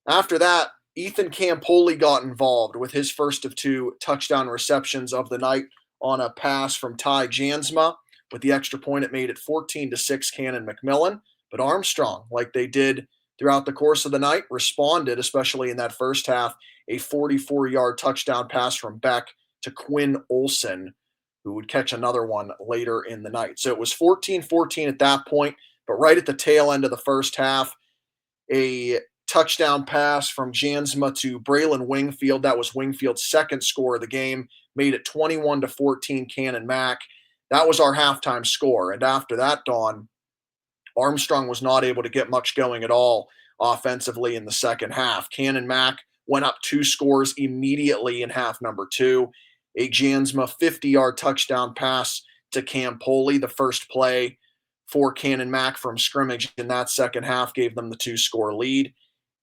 After that, Ethan Campoli got involved with his first of 2 touchdown receptions of the night on a pass from Ty Jansma. With the extra point, it made it 14-6 Cannon McMillan. But Armstrong, like they did throughout the course of the night, responded, especially in that first half, a 44-yard touchdown pass from Beck to Quinn Olson, who would catch another one later in the night. So it was 14-14 at that point, but right at the tail end of the first half, a touchdown pass from Jansma to Braylon Wingfield. That was Wingfield's second score of the game, made it 21-14 Cannon Mac. That was our halftime score. And after that, Dawn, Armstrong was not able to get much going at all offensively in the second half. Cannon Mac went up 2 scores immediately in half number 2. A Jansma 50-yard touchdown pass to Campoli, the first play for Cannon Mac from scrimmage in that second half, gave them the 2-score lead.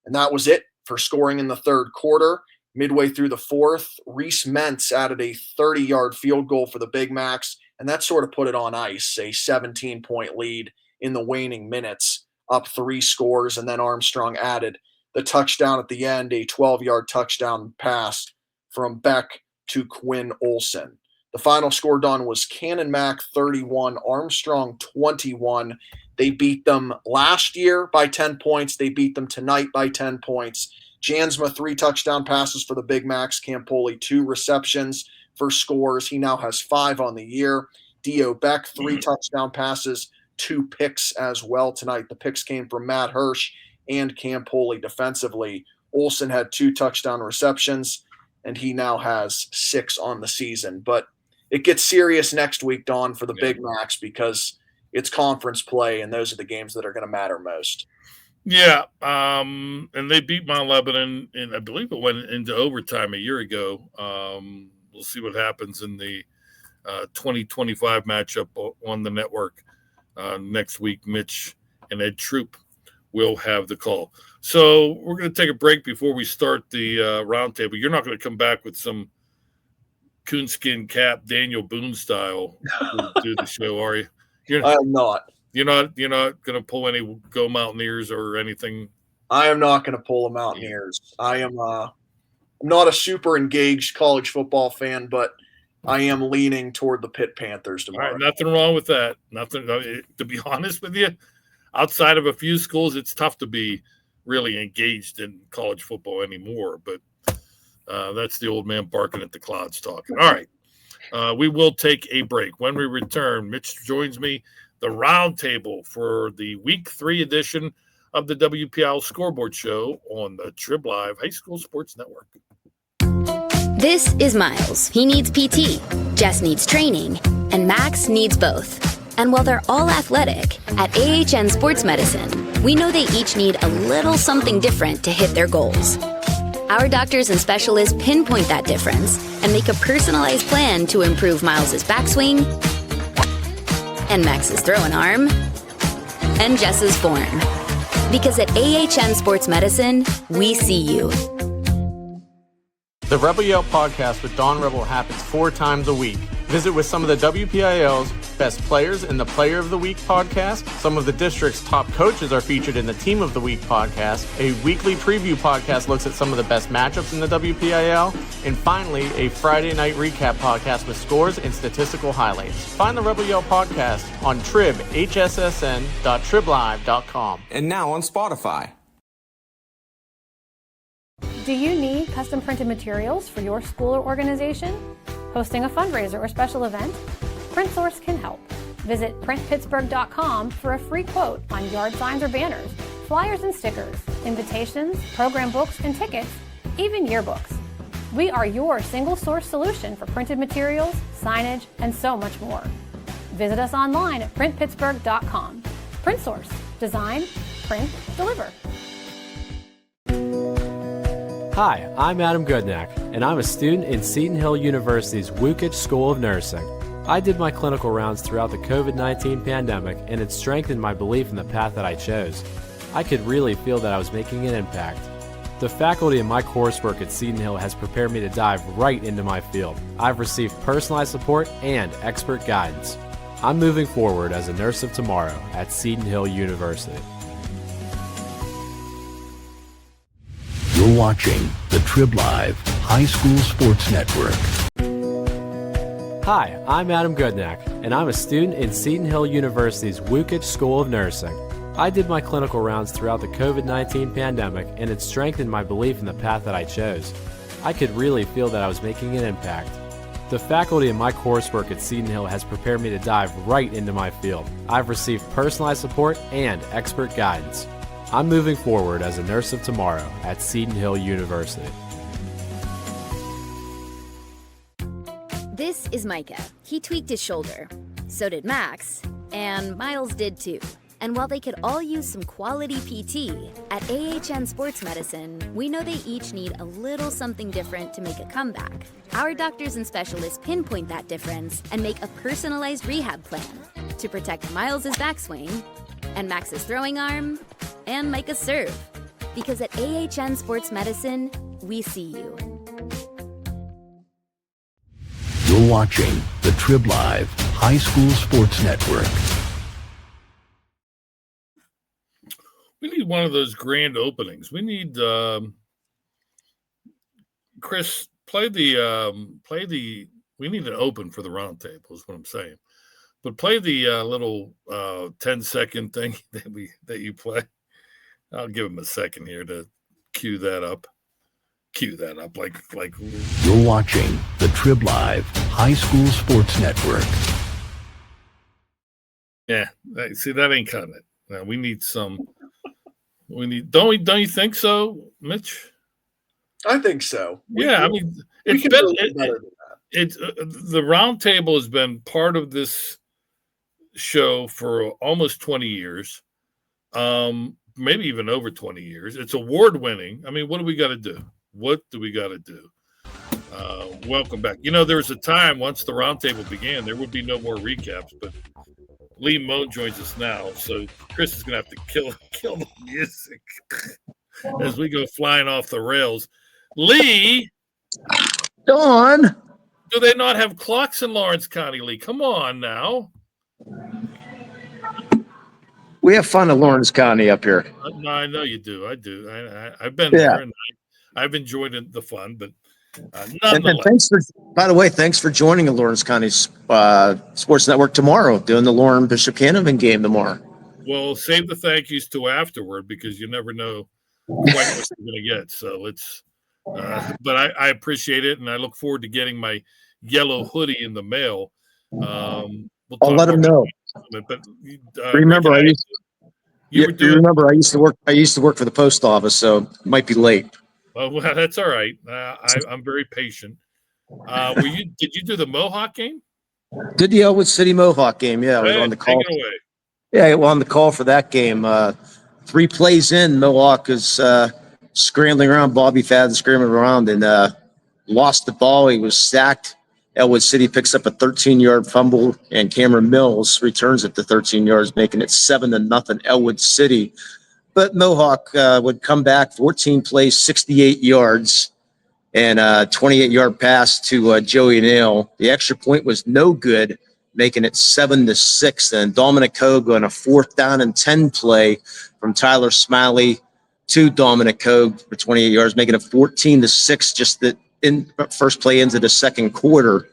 And that was it for scoring in the third quarter. Midway through the fourth, Reese Mentz added a 30-yard field goal for the Big Macs, and that sort of put it on ice, a 17-point lead in the waning minutes, up 3 scores, and then Armstrong added the touchdown at the end, a 12-yard touchdown pass from Beck to Quinn Olson. The final score, Don, was Cannon Mac 31, Armstrong 21. They beat them last year by 10 points. They beat them tonight by 10 points. Jansma, 3 touchdown passes for the Big Macs. Campoli, 2 receptions for scores. He now has 5 on the year. Dio Beck, 3 touchdown passes, 2 picks as well tonight. The picks came from Matt Hirsch and Cam Poley defensively. Olsen had 2 touchdown receptions, and he now has 6 on the season. But it gets serious next week, Don, for the Big Macs, because it's conference play, and those are the games that are going to matter most. Yeah, and they beat Mount Lebanon, and I believe it went into overtime a year ago. We'll see what happens in the 2025 matchup on the network next week. Mitch and Ed Troop will have the call. So we're going to take a break before we start the roundtable. You're not going to come back with some coonskin cap Daniel Boone style to do the show, are you? I'm not. You're not going to pull any Go Mountaineers or anything. I am not going to pull the Mountaineers. I am I'm not a super engaged college football fan, but I am leaning toward the Pitt Panthers tomorrow. All right, nothing wrong with that. Nothing. To be honest with you, outside of a few schools, it's tough to be really engaged in college football anymore. But that's the old man barking at the clouds talking. All right, we will take a break. When we return, Mitch joins me, the roundtable for the Week 3 edition of the WPIAL Scoreboard Show on the Trib Live High School Sports Network. This is Miles. He needs PT. Jess needs training. And Max needs both. And while they're all athletic, at AHN Sports Medicine, we know they each need a little something different to hit their goals. Our doctors and specialists pinpoint that difference and make a personalized plan to improve Miles's backswing and Max's throwing arm and Jess's form. Because at AHN Sports Medicine, we see you. The Rebel Yell podcast with Don Rebel happens 4 times a week. Visit with some of the WPIAL's best players in the Player of the Week podcast. Some of the district's top coaches are featured in the Team of the Week podcast. A weekly preview podcast looks at some of the best matchups in the WPIAL. And finally, a Friday night recap podcast with scores and statistical highlights. Find the Rebel Yell podcast on hssn.triblive.com. And now on Spotify. Do you need custom printed materials for your school or organization? Hosting a fundraiser or special event? PrintSource can help. Visit printpittsburgh.com for a free quote on yard signs or banners, flyers and stickers, invitations, program books and tickets, even yearbooks. We are your single source solution for printed materials, signage, and so much more. Visit us online at printpittsburgh.com. PrintSource. Design, print, deliver. Hi, I'm Adam Goodnack, and I'm a student in Seton Hill University's Wukich School of Nursing. I did my clinical rounds throughout the COVID-19 pandemic, and it strengthened my belief in the path that I chose. I could really feel that I was making an impact. The faculty in my coursework at Seton Hill has prepared me to dive right into my field. I've received personalized support and expert guidance. I'm moving forward as a nurse of tomorrow at Seton Hill University. You're watching the Trib Live High School Sports Network. Hi, I'm Adam Goodnack, and I'm a student in Seton Hill University's Wukich School of Nursing. I did my clinical rounds throughout the COVID-19 pandemic, and it strengthened my belief in the path that I chose. I could really feel that I was making an impact. The faculty in my coursework at Seton Hill has prepared me to dive right into my field. I've received personalized support and expert guidance. I'm moving forward as a nurse of tomorrow at Seton Hill University. This is Micah. He tweaked his shoulder. So did Max. And Miles did too. And while they could all use some quality PT, at AHN Sports Medicine, we know they each need a little something different to make a comeback. Our doctors and specialists pinpoint that difference and make a personalized rehab plan to protect Miles's backswing and Max's throwing arm and Micah's serve. Because at AHN Sports Medicine, we see you. You're watching the Trib Live High School Sports Network. We need one of those grand openings. We need Chris play the. We need an open for the roundtable. Is what I'm saying. But play the little 10-second thing that you play. I'll give him a second here to cue that up. Like. You're watching the Trib Live High School Sports Network. Yeah, see, that ain't cutting it. We need some. We need. Don't you think so, Mitch? I think so. Yeah, I mean, we it's can been do it better than that. it's the round table has been part of this show for almost 20 years, maybe even over 20 years. It's award winning. I mean, what do we got to do? What do we got to do? Welcome back. You know, there was a time once the roundtable began, there would be no more recaps, but Lee Moan joins us now, so Chris is going to have to kill the music as we go flying off the rails. Lee, Dawn, do they not have clocks in Lawrence County, Lee? Come on now. we have fun in Lawrence County up here. No, I know you do. I do. I've been there, and I've enjoyed the fun, but and thanks for, by the way, thanks for joining the Lawrence County Sports Network tomorrow, doing the Lauren Bishop Canavan game tomorrow. Well, save the thank yous to afterward because you never know quite what you're going to get. So it's, but I appreciate it, and I look forward to getting my yellow hoodie in the mail. I'll let them know. But remember, Rick, remember, I used to work for the post office, so it might be late. Well, that's all right. I'm very patient. Did you do the Mohawk game? Did the Elwood City Mohawk game? Yeah, I was on the call. Take it away. Yeah, well, on the call for that game. 3 plays in, Mohawk is scrambling around. Bobby Fadden scrambling around and lost the ball. He was sacked. Elwood City picks up a 13-yard fumble, and Cameron Mills returns it to 13 yards, making it 7-0 Elwood City. But Mohawk would come back, 14 plays, 68 yards, and a 28-yard pass to Joey Nail. The extra point was no good, making it 7-6. And Dominic Hogue on a 4th down and 10 play from Tyler Smiley to Dominic Hogue for 28 yards, making it 14-6 just the first play into the second quarter.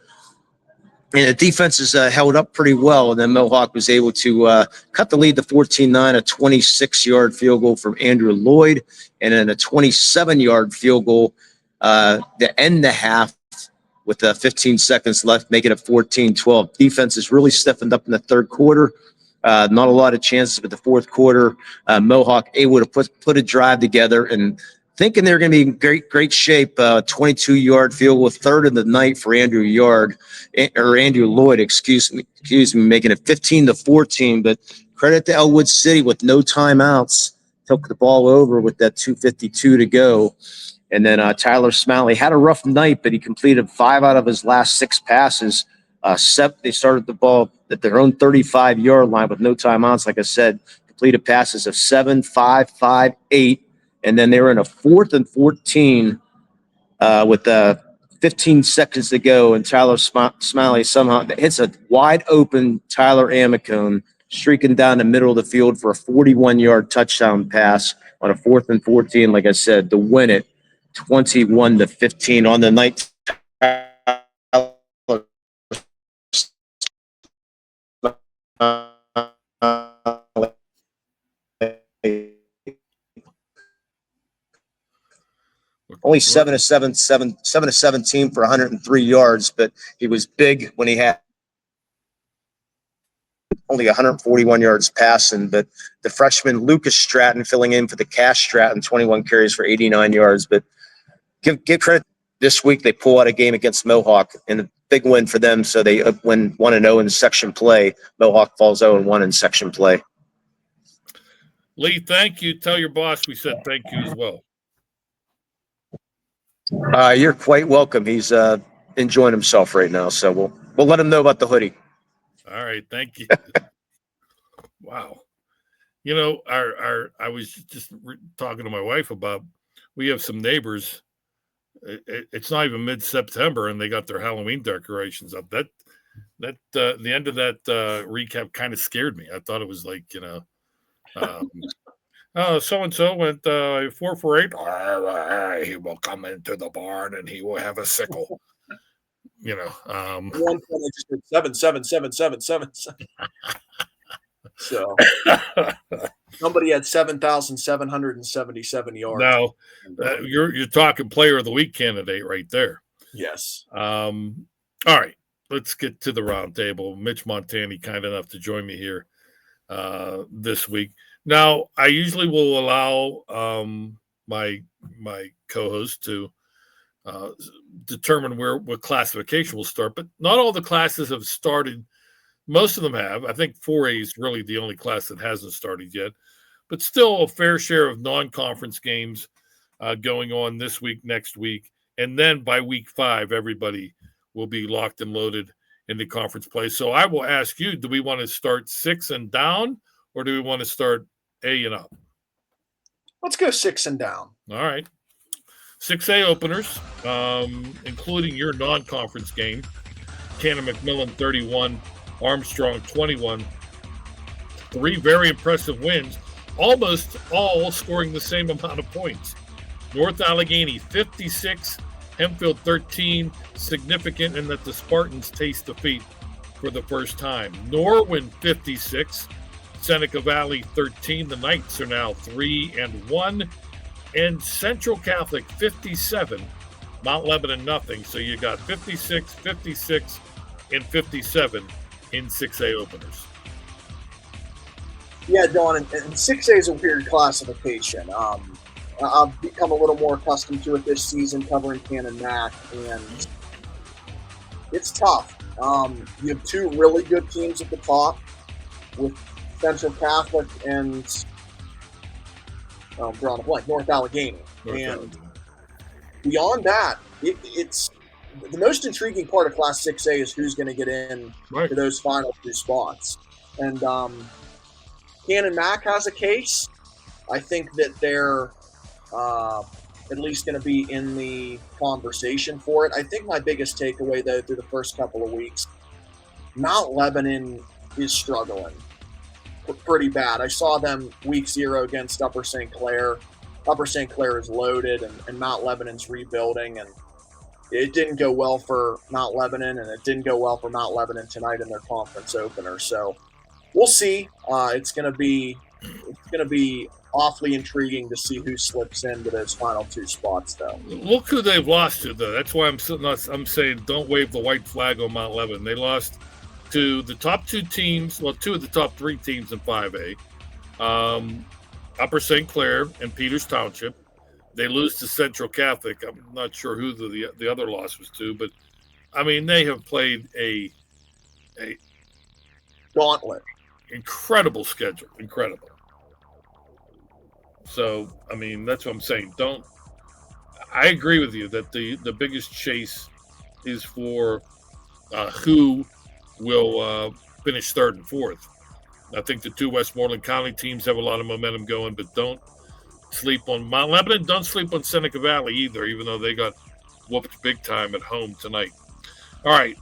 And the defense is held up pretty well. And then Mohawk was able to cut the lead to 14-9, a 26-yard field goal from Andrew Lloyd, and then a 27-yard field goal to end the half with 15 seconds left, making it 14-12. Defense has really stiffened up in the third quarter. Not a lot of chances, but the fourth quarter, Mohawk able to put a drive together and thinking they're going to be in great shape. 22-yard field goal, third of the night for Andrew Lloyd, excuse me, making it 15-14. But credit to Elwood City with no timeouts, took the ball over with that 2:52 to go. And then Tyler Smiley had a rough night, but he completed 5 out of his last 6 passes. They started the ball at their own 35-yard line with no timeouts. Like I said, completed passes of 7, 5, 5, 8. And then they were in a 4th and 14 with 15 seconds to go. And Tyler Smiley somehow hits a wide open Tyler Amicone streaking down the middle of the field for a 41-yard touchdown pass on a 4th and 14, like I said, to win it 21-15 on the night. Only 7-17 for 103 yards, but he was big when he had only 141 yards passing. But the freshman Lucas Stratton filling in for the Cash Stratton, 21 carries for 89 yards. But give credit. This week they pull out a game against Mohawk, and a big win for them. So they win 1-0 in section play. Mohawk falls 0-1 in section play. Lee, thank you. Tell your boss we said thank you as well. You're quite welcome. He's enjoying himself right now, so we'll let him know about the hoodie. All right, thank you. Wow, you know, I was just talking to my wife about. We have some neighbors. It's not even mid-September, and they got their Halloween decorations up. That the end of that recap kind of scared me. I thought it was like, you know. So and so went 4 for 8. He will come into the barn and he will have a sickle. You know, At one point I just did 7, 7, 7, 7, 7, 7. So somebody had 7,777 yards. Now you're talking player of the week candidate right there. Yes. All right, let's get to the round table. Mitch Montani, kind enough to join me here this week. Now, I usually will allow my co-host to determine what classification will start, but not all the classes have started. Most of them have. I think 4A is really the only class that hasn't started yet, but still a fair share of non-conference games going on this week, next week, and then by week 5, everybody will be locked and loaded in the conference play. So I will ask you, do we want to start 6 and down, or do we want to start A and up? Let's go 6 and down. All right. 6A openers, including your non-conference game. Cannon McMillan 31, Armstrong 21. 3 very impressive wins, almost all scoring the same amount of points. North Allegheny 56, Hempfield 13, significant in that the Spartans taste defeat for the first time. Norwin 56, Seneca Valley 13. The Knights are now 3-1. And Central Catholic 57, Mount Lebanon nothing. So you got 56, 56, and 57 in 6A openers. Yeah, Dawn, and 6A is a weird classification. I've become a little more accustomed to it this season covering Cannon Mac, and it's tough. You have 2 really good teams at the top with Central Catholic and drawing a blank, North Allegheny. Beyond that, it's the most intriguing part of Class 6A is who's going to get in to those final 2 spots. And Cannon Mac has a case. I think that they're at least going to be in the conversation for it. I think my biggest takeaway, though, through the first couple of weeks, Mount Lebanon is struggling pretty bad. I saw them week 0 against Upper St. Clair. Upper St. Clair is loaded, and Mount Lebanon's rebuilding, and it didn't go well for Mount Lebanon, and it didn't go well for Mount Lebanon tonight in their conference opener. So we'll see. It's going to be awfully intriguing to see who slips into those final 2 spots, though. Look who they've lost to, though. That's why I'm saying don't wave the white flag on Mount Lebanon. They lost to the top 2 teams, well, 2 of the top 3 teams in 5A, Upper St. Clair and Peters Township. They lose to Central Catholic. I'm not sure who the other loss was to, but I mean, they have played a gauntlet. Incredible schedule. Incredible. So, I mean, that's what I'm saying. I agree with you that the biggest chase is for who will finish 3rd and 4th. I think the 2 Westmoreland County teams have a lot of momentum going, but don't sleep on Mount Lebanon. Don't sleep on Seneca Valley either, even though they got whooped big time at home tonight. All right,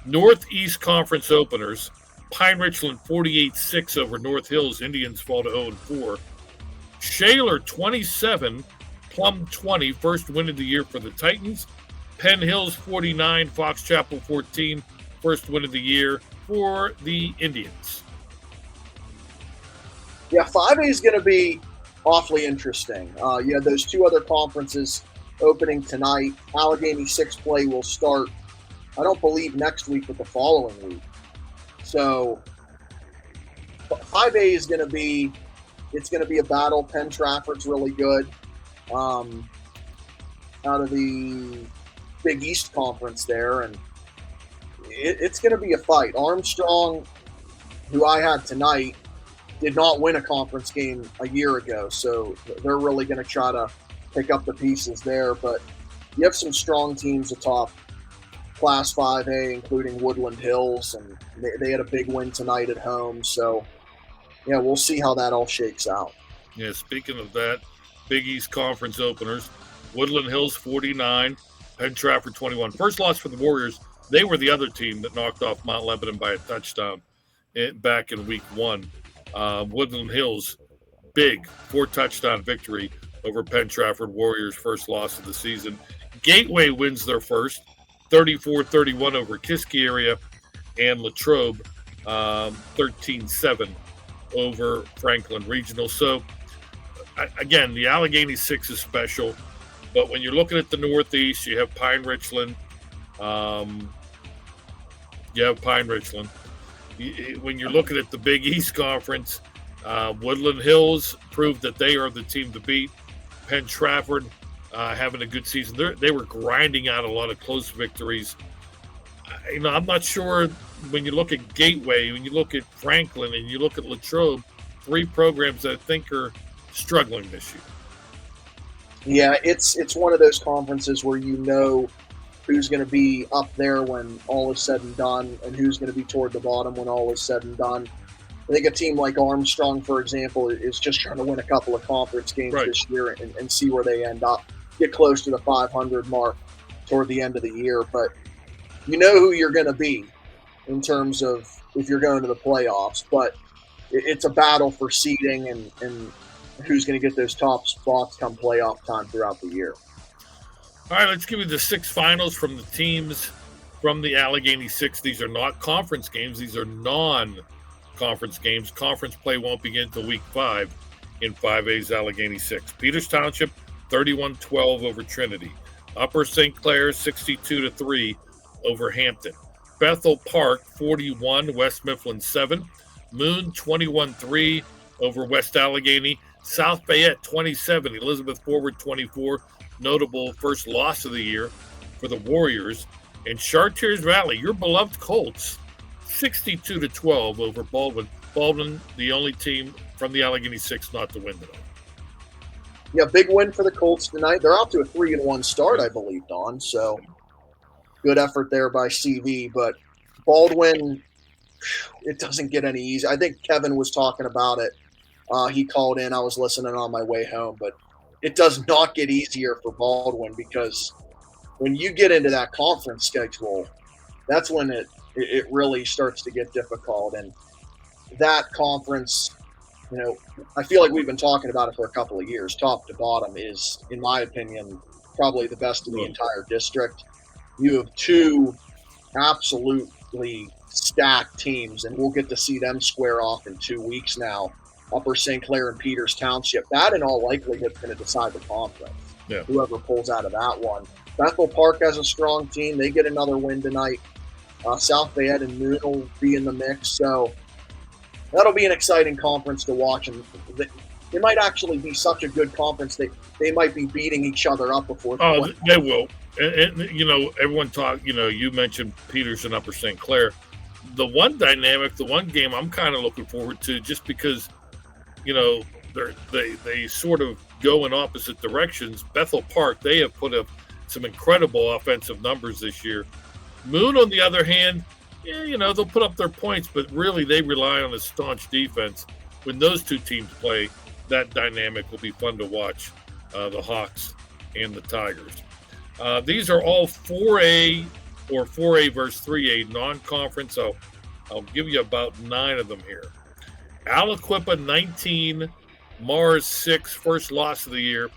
Northeast Conference openers. Pine Richland 48-6 over North Hills. Indians fall to 0-4. Shaler 27, Plum 20, first win of the year for the Titans. Penn Hills 49, Fox Chapel 14, first win of the year for the Indians. Yeah, 5A is going to be awfully interesting. You have those 2 other conferences opening tonight. Allegheny 6 play will start, I don't believe next week, but the following week. So 5A is going to be, it's going to be a battle. Penn Trafford's really good. Out of the Big East Conference there, and it's going to be a fight. Armstrong, who I had tonight, did not win a conference game a year ago, so they're really going to try to pick up the pieces there. But you have some strong teams atop Class 5A, including Woodland Hills, and they had a big win tonight at home. So, yeah, we'll see how that all shakes out. Yeah, speaking of that, Big East Conference openers, Woodland Hills 49, Penn Trafford 21. First loss for the Warriors. They were the other team that knocked off Mount Lebanon by a touchdown back in week 1. Woodland Hills, big 4-touchdown victory over Penn Trafford Warriors, first loss of the season. Gateway wins their first, 34-31 over Kiski area, and Latrobe 13-7 over Franklin Regional. So, again, the Allegheny 6 is special, but when you're looking at the Northeast, you have Pine Richland. when you're looking at the Big East Conference, Woodland Hills proved that they are the team to beat. Penn Trafford having a good season. They were grinding out a lot of close victories. I'm not sure when you look at Gateway, when you look at Franklin, and you look at Latrobe, 3 programs that I think are struggling this year. Yeah, it's one of those conferences where you know who's going to be up there when all is said and done, and who's going to be toward the bottom when all is said and done. I think a team like Armstrong, for example, is just trying to win a couple of conference games this year and see where they end up, get close to the 500 mark toward the end of the year. But you know who you're going to be in terms of if you're going to the playoffs. But it's a battle for seeding and who's going to get those top spots come playoff time throughout the year. All right, let's give you the 6 finals from the teams from the Allegheny 6. These are not conference games. These are non-conference games. Conference play won't begin until week 5 in 5A's Allegheny 6. Peters Township, 31-12 over Trinity. Upper St. Clair, 62-3 over Hampton. Bethel Park, 41, West Mifflin 7. Moon, 21-3 over West Allegheny. South Fayette, 27. Elizabeth Forward, 24. Notable first loss of the year for the Warriors. And Chartiers Valley, your beloved Colts, 62-12 over Baldwin. Baldwin, the only team from the Allegheny 6 not to win tonight. Yeah, big win for the Colts tonight. They're out to a 3-1 start, I believe, Don. So good effort there by CV. But Baldwin, it doesn't get any easier. I think Kevin was talking about it. He called in. I was listening on my way home. But it does not get easier for Baldwin because when you get into that conference schedule, that's when it really starts to get difficult. And that conference, I feel like we've been talking about it for a couple of years. Top to bottom is, in my opinion, probably the best in the entire district. You have 2 absolutely stacked teams, and we'll get to see them square off in 2 weeks now. Upper St. Clair and Peters Township. That, in all likelihood, is going to decide the conference. Yeah. Whoever pulls out of that one. Bethel Park has a strong team. They get another win tonight. South Fayette and Moon will be in the mix. So that'll be an exciting conference to watch. And it might actually be such a good conference that they might be beating each other up before. Oh, they will. And everyone talked, you mentioned Peters and Upper St. Clair. The one dynamic, the one game I'm kind of looking forward to, just because they sort of go in opposite directions. Bethel Park, they have put up some incredible offensive numbers this year. Moon, on the other hand, they'll put up their points, but really they rely on a staunch defense. When those 2 teams play, that dynamic will be fun to watch, the Hawks and the Tigers. These are all 4A or 4A versus 3A non-conference. I'll give you about 9 of them here. Aliquippa 19, Mars 6, first loss of the year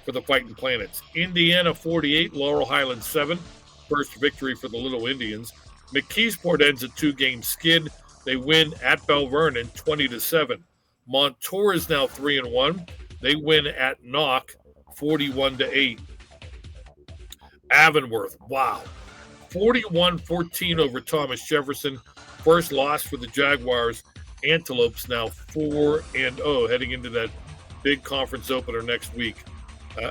for the Fighting Planets. Indiana 48, Laurel Highlands 7, first victory for the Little Indians. McKeesport ends a 2-game skid. They win at Bell Vernon 20-7. Montour is now 3-1. They win at Knock 41-8. Avonworth, wow, 41-14 over Thomas Jefferson. First loss for the Jaguars. Antelopes now 4-0 heading into that big conference opener next week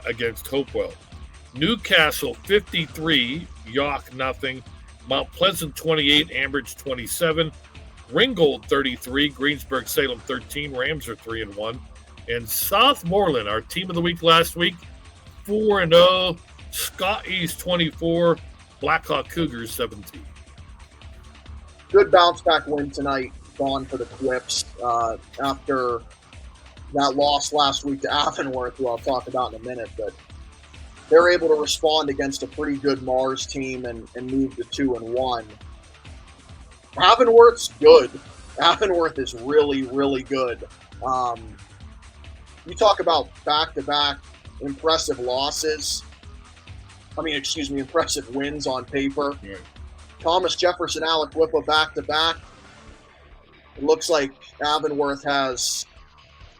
against Hopewell. Newcastle 53, York nothing. Mount Pleasant 28, Ambridge 27. Ringgold 33, Greensburg Salem 13. Rams are 3-1. And Southmoreland, our team of the week last week, 4-0. Scott East 24, Blackhawk Cougars 17. Good bounce back win tonight, Don, for the Quips after that loss last week to Avonworth, who I'll talk about in a minute. But they're able to respond against a pretty good Mars team and move to 2-1. Avonworth's good. Avonworth is really, really good. You talk about back-to-back impressive impressive wins on paper. Yeah. Thomas Jefferson, Aliquippa back-to-back. It looks like Avonworth has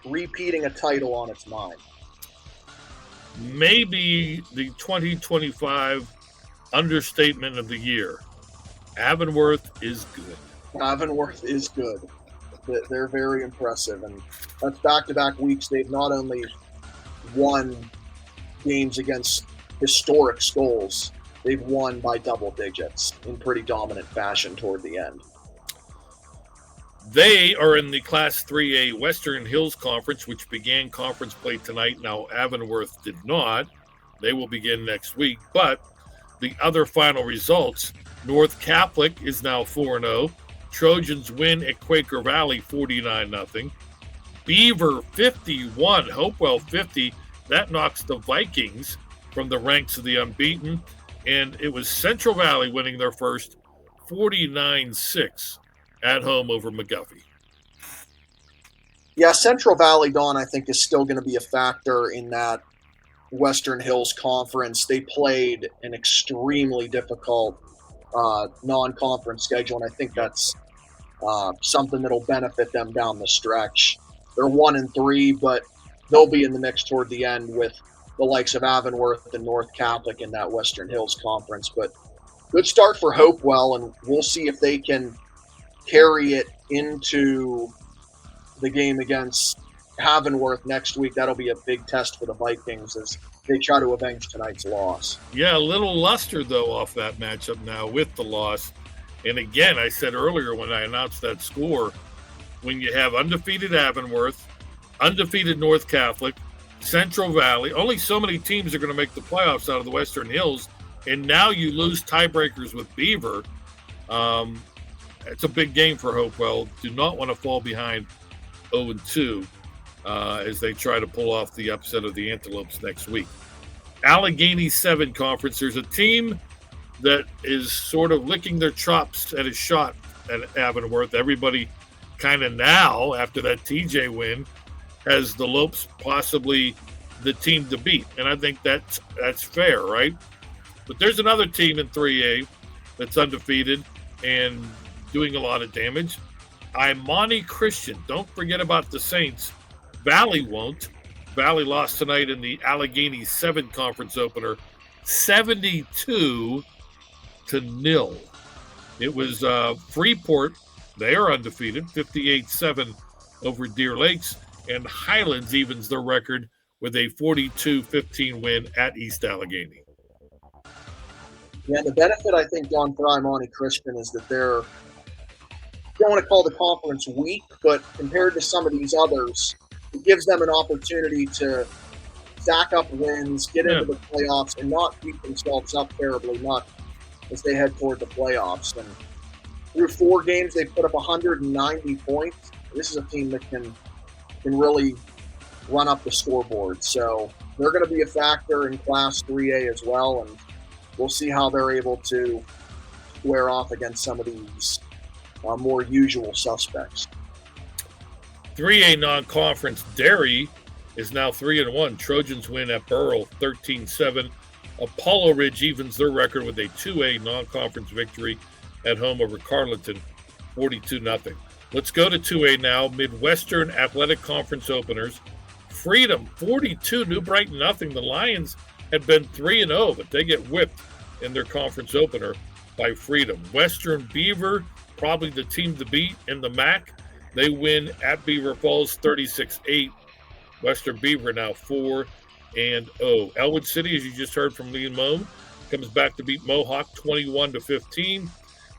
repeating a title on its mind. Maybe the 2025 understatement of the year. Avonworth is good. Avonworth is good. They're very impressive, and that's back-to-back weeks. They've not only won games against historic Skulls, they've won by double digits in pretty dominant fashion toward the end. They are in the Class 3A Western Hills Conference, which began conference play tonight. Now, Avonworth did not. They will begin next week. But the other final results, North Catholic is now 4-0. Trojans win at Quaker Valley 49-0. Beaver 51, Hopewell 50. That knocks the Vikings from the ranks of the unbeaten. And it was Central Valley winning their first 49-6 at home over McGuffey. Yeah, Central Valley, Dawn, I think, is still going to be a factor in that Western Hills Conference. They played an extremely difficult non-conference schedule, and I think that's something that'll benefit them down the stretch. They're 1-3, but they'll be in the mix toward the end with the likes of Avonworth and North Catholic in that Western Hills Conference. But good start for Hopewell, and we'll see if they can carry it into the game against Avonworth next week. That'll be a big test for the Vikings as they try to avenge tonight's loss. Yeah, a little luster, though, off that matchup now with the loss. And again, I said earlier when I announced that score, when you have undefeated Avonworth, undefeated North Catholic, Central Valley, only so many teams are going to make the playoffs out of the Western Hills, and now you lose tiebreakers with Beaver. It's a big game for Hopewell. Do not want to fall behind 0-2 as they try to pull off the upset of the Antelopes next week. Allegheny 7 Conference. There's a team that is sort of licking their chops at a shot at Avonworth. Everybody kind of now, after that TJ win, has the Lopes possibly the team to beat. And I think that's fair, right? But there's another team in 3A that's undefeated and doing a lot of damage. Imani Christian. Don't forget about the Saints. Valley won't. Valley lost tonight in the Allegheny 7 conference opener, 72-0. It was Freeport. They are undefeated, 58-7 over Deer Lakes. And Highlands evens their record with a 42-15 win at East Allegheny. Yeah, the benefit, I think, Don, for Imani Christian is that they're, I don't want to call the conference weak, but compared to some of these others, it gives them an opportunity to stack up wins, get into the playoffs, and not beat themselves up terribly much as they head toward the playoffs. And through 4 games, they've put up 190 points. This is a team that can really run up the scoreboard. So they're going to be a factor in Class 3A as well, and we'll see how they're able to square off against some of these more usual suspects. 3A non-conference, Derry is now 3-1. Trojans win at Burrell 13-7. Apollo Ridge evens their record with a 2A non-conference victory at home over Carleton, 42-0. Let's go to 2A now. Midwestern Athletic Conference openers. Freedom 42, New Brighton 0. The Lions had been 3-0, but they get whipped in their conference opener by Freedom. Western Beaver, probably the team to beat in the MAC. They win at Beaver Falls 36-8. Western Beaver now 4-0. Elwood City, as you just heard from Lee and Moan, comes back to beat Mohawk 21-15.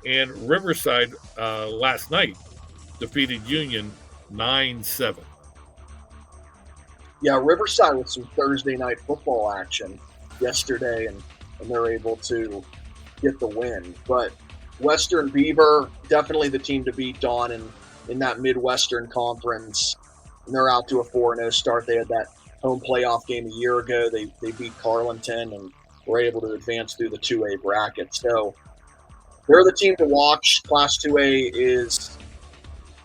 And Riverside last night defeated Union 9-7. Yeah, Riverside with some Thursday night football action yesterday, and they're able to get the win. But Western Beaver, definitely the team to beat, Dawn, in that Midwestern Conference. And they're out to a 4-0 start. They had that home playoff game a year ago. They beat Carleton and were able to advance through the 2A bracket. So they're the team to watch. Class 2A is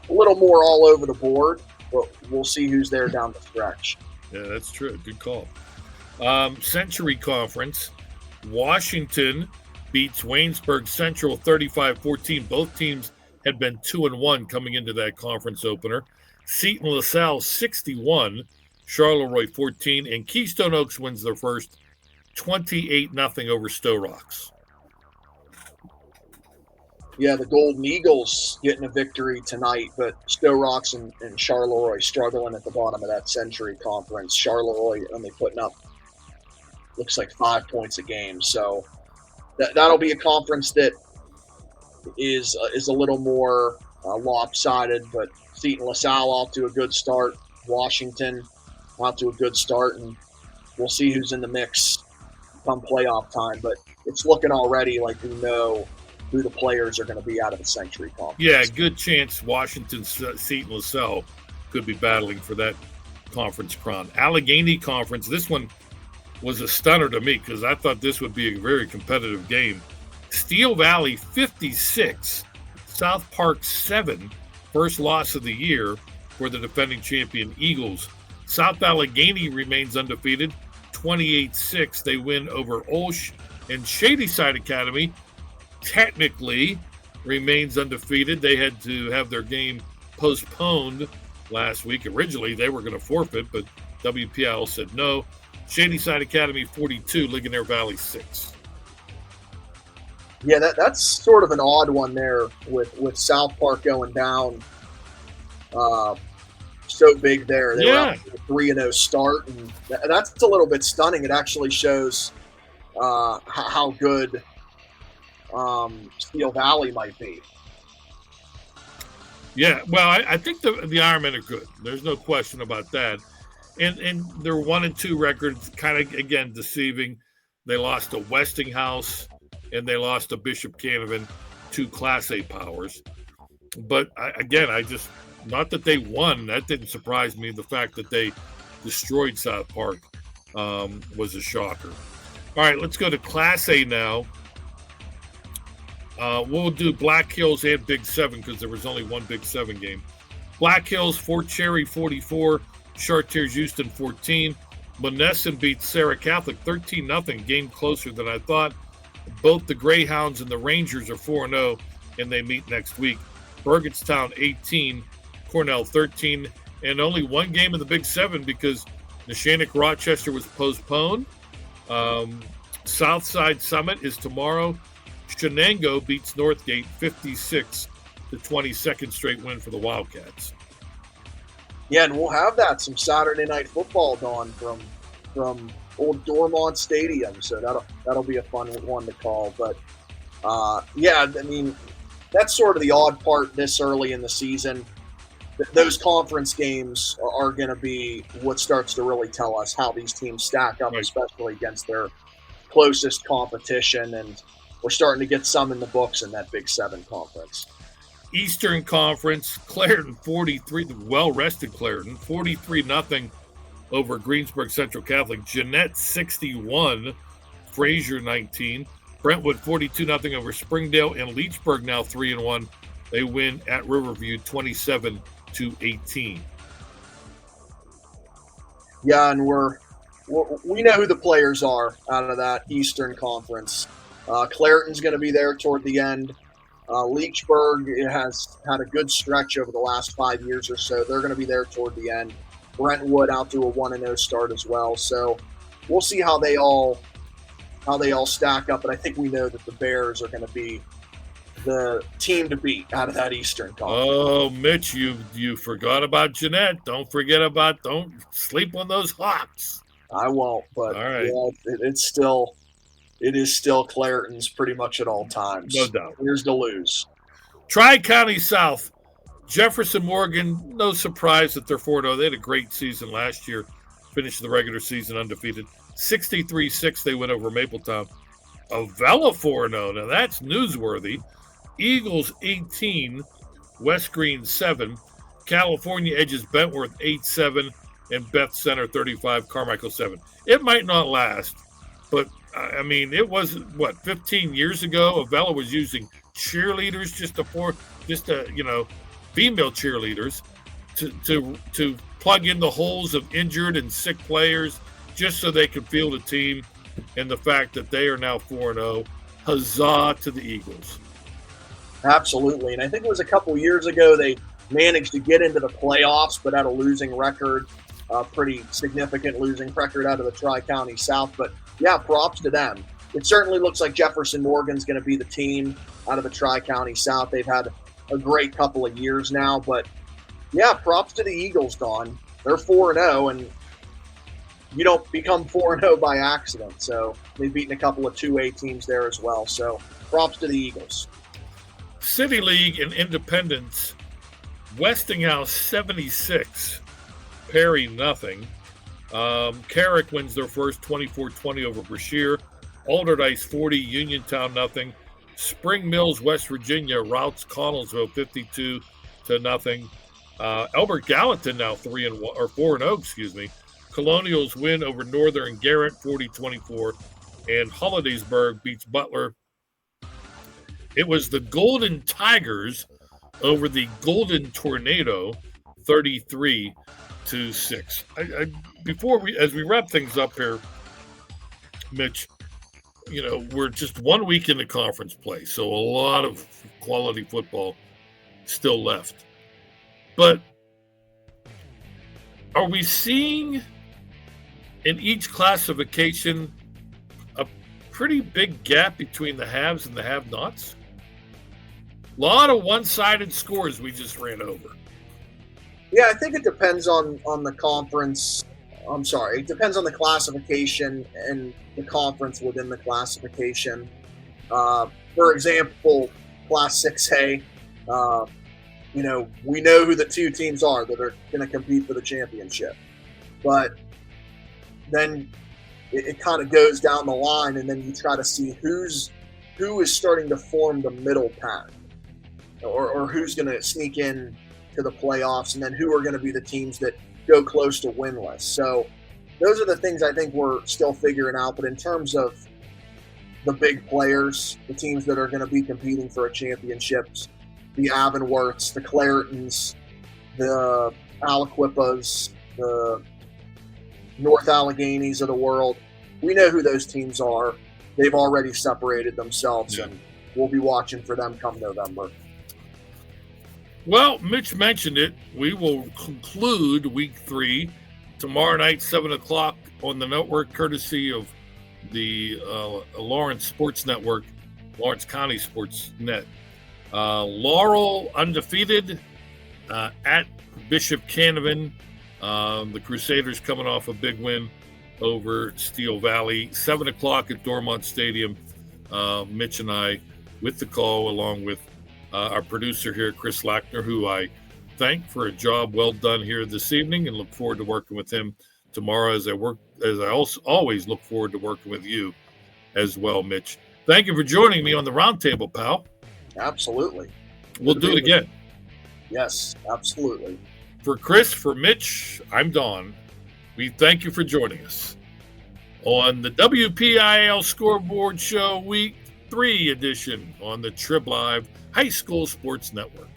a little more all over the board, but we'll see who's there down the stretch. Yeah, that's true. Good call. Century Conference, Washington beats Waynesburg Central 35-14. Both teams had been 2-1 coming into that conference opener. Seton LaSalle 61, Charleroi 14, and Keystone Oaks wins their first 28-0 over Stowe Rocks. Yeah, the Golden Eagles getting a victory tonight, but Stowe Rocks and Charleroi struggling at the bottom of that Century Conference. Charleroi only putting up, looks like 5 points a game. So that'll be a conference that is a little more lopsided, but Seton LaSalle off to a good start. Washington off to a good start, and we'll see who's in the mix come playoff time. But it's looking already like we know who the players are going to be out of the Century Conference. Yeah, good chance Washington, Seton LaSalle could be battling for that conference crown. Allegheny Conference, this one was a stunner to me because I thought this would be a very competitive game. Steel Valley 56, South Park 7, first loss of the year for the defending champion Eagles. South Allegheny remains undefeated, 28-6. They win over Olsh, and Shadyside Academy technically remains undefeated. They had to have their game postponed last week. Originally, they were going to forfeit, but WPIAL said no. Shadyside Academy 42, Ligonier Valley 6. Yeah, that's sort of an odd one there with South Park going down so big there. They were out to a 3-0 start, and that's a little bit stunning. It actually shows how good Steel Valley might be. Yeah, well, I think the Ironmen are good. There's no question about that. And their 1-2 records kind of, again, deceiving. They lost to Westinghouse and they lost to Bishop Canevin, 2 Class A powers. But I just, not that they won, that didn't surprise me. The fact that they destroyed South Park was a shocker. All right, let's go to Class A now. We'll do Black Hills and Big 7 because there was only one Big 7 game. Black Hills, Fort Cherry 44, Chartiers Houston 14. Monessen beats Sarah Catholic 13-0, game closer than I thought. Both the Greyhounds and the Rangers are 4-0, and they meet next week. Burgettstown 18, Cornell 13, and only one game in the Big 7 because Neshannock Rochester was postponed. Southside Summit is tomorrow. Shenango beats Northgate 56 to 22nd straight win for the Wildcats. Yeah, and we'll have that some Saturday night football, Dawn, from old Dormont Stadium. So that'll be a fun one to call. But yeah, I mean, that's sort of the odd part this early in the season. Those conference games are going to be what starts to really tell us how these teams stack up, especially against their closest competition. And we're starting to get some in the books in that Big 7 conference. Eastern Conference, Clairton 43, the well-rested Clairton, 43-0 over Greensburg Central Catholic. Jeanette 61, Fraser 19. Brentwood 42-0 over Springdale, and Leechburg now 3-1. They win at Riverview 27-18. Yeah, and we know who the players are out of that Eastern Conference. Clairton's going to be there toward the end. Leechburg has had a good stretch over the last 5 years or so. They're going to be there toward the end. Brentwood out to a 1-0 start as well. So we'll see how they all stack up. But I think we know that the Bears are going to be the team to beat out of that Eastern Conference. Oh, Mitch, you forgot about Jeanette. Don't sleep on those Hawks. I won't. But all right. Yeah, it is still Clairton's pretty much at all times. No doubt. Here's to lose. Tri-County South, Jefferson Morgan, no surprise that they're 4-0. They had a great season last year, finished the regular season undefeated. 63-6, they went over Mapletown. Avella 4-0, now that's newsworthy. Eagles 18, West Green 7. California edges Bentworth 8-7, and Beth Center 35, Carmichael 7. It might not last, but I mean, it was 15 years ago. Avella was using cheerleaders female cheerleaders to plug in the holes of injured and sick players just so they could field a team. And the fact that they are now 4-0, huzzah to the Eagles. Absolutely. And I think it was a couple years ago they managed to get into the playoffs, but had a losing record, a pretty significant losing record out of the Tri-County South. But yeah, props to them. it certainly looks like Jefferson Morgan's going to be the team out of the Tri-County South. They've had a great couple of years now, but yeah, props to the Eagles, Don. They're 4-0, and you don't become 4-0 by accident. So they've beaten a couple of 2A teams there as well. So props to the Eagles. City League and Independence, Westinghouse 76, Perry nothing. Carrick wins their first 24-20 over Brashear. Alderdice 40, Uniontown nothing. Spring Mills, West Virginia routs Connellsville 52-0. Elbert Gallatin now 4-0, excuse me. Colonials win over Northern Garrett 40-24, and Hollidaysburg beats Butler. It was the Golden Tigers over the Golden Tornado 33-6. As we wrap things up here, Mitch, we're just 1 week into conference play, so a lot of quality football still left. But are we seeing in each classification a pretty big gap between the haves and the have-nots? A lot of one-sided scores we just ran over. Yeah, I think it depends on the conference. I'm sorry, it depends on the classification and the conference within the classification. For example, Class 6A, we know who the two teams are that are going to compete for the championship. But then it kind of goes down the line, and then you try to see who is starting to form the middle pack, or who's going to sneak in to the playoffs, and then who are going to be the teams that go close to winless. So those are the things I think we're still figuring out. But in terms of the big players, the teams that are going to be competing for a championships, the Avonworths, the Claretons, the Aliquippas, the North Alleghenies of the world, we know who those teams are. They've already separated themselves, and we'll be watching for them come November. Well, Mitch mentioned it. We will conclude week 3 tomorrow night, 7 o'clock on the network, courtesy of the Lawrence Sports Network, Lawrence County Sports Net. Laurel undefeated at Bishop Canavan. The Crusaders coming off a big win over Steel Valley. 7 o'clock at Dormont Stadium. Mitch and I with the call, along with our producer here, Chris Lackner, who I thank for a job well done here this evening, and look forward to working with him tomorrow as I also always look forward to working with you as well, Mitch. Thank you for joining me on the roundtable, pal. Absolutely. We'll do it again. Yes, absolutely. For Chris, for Mitch, I'm Don. We thank you for joining us on the WPIAL Scoreboard Show Week 3 edition on the Trib Live High School Sports Network.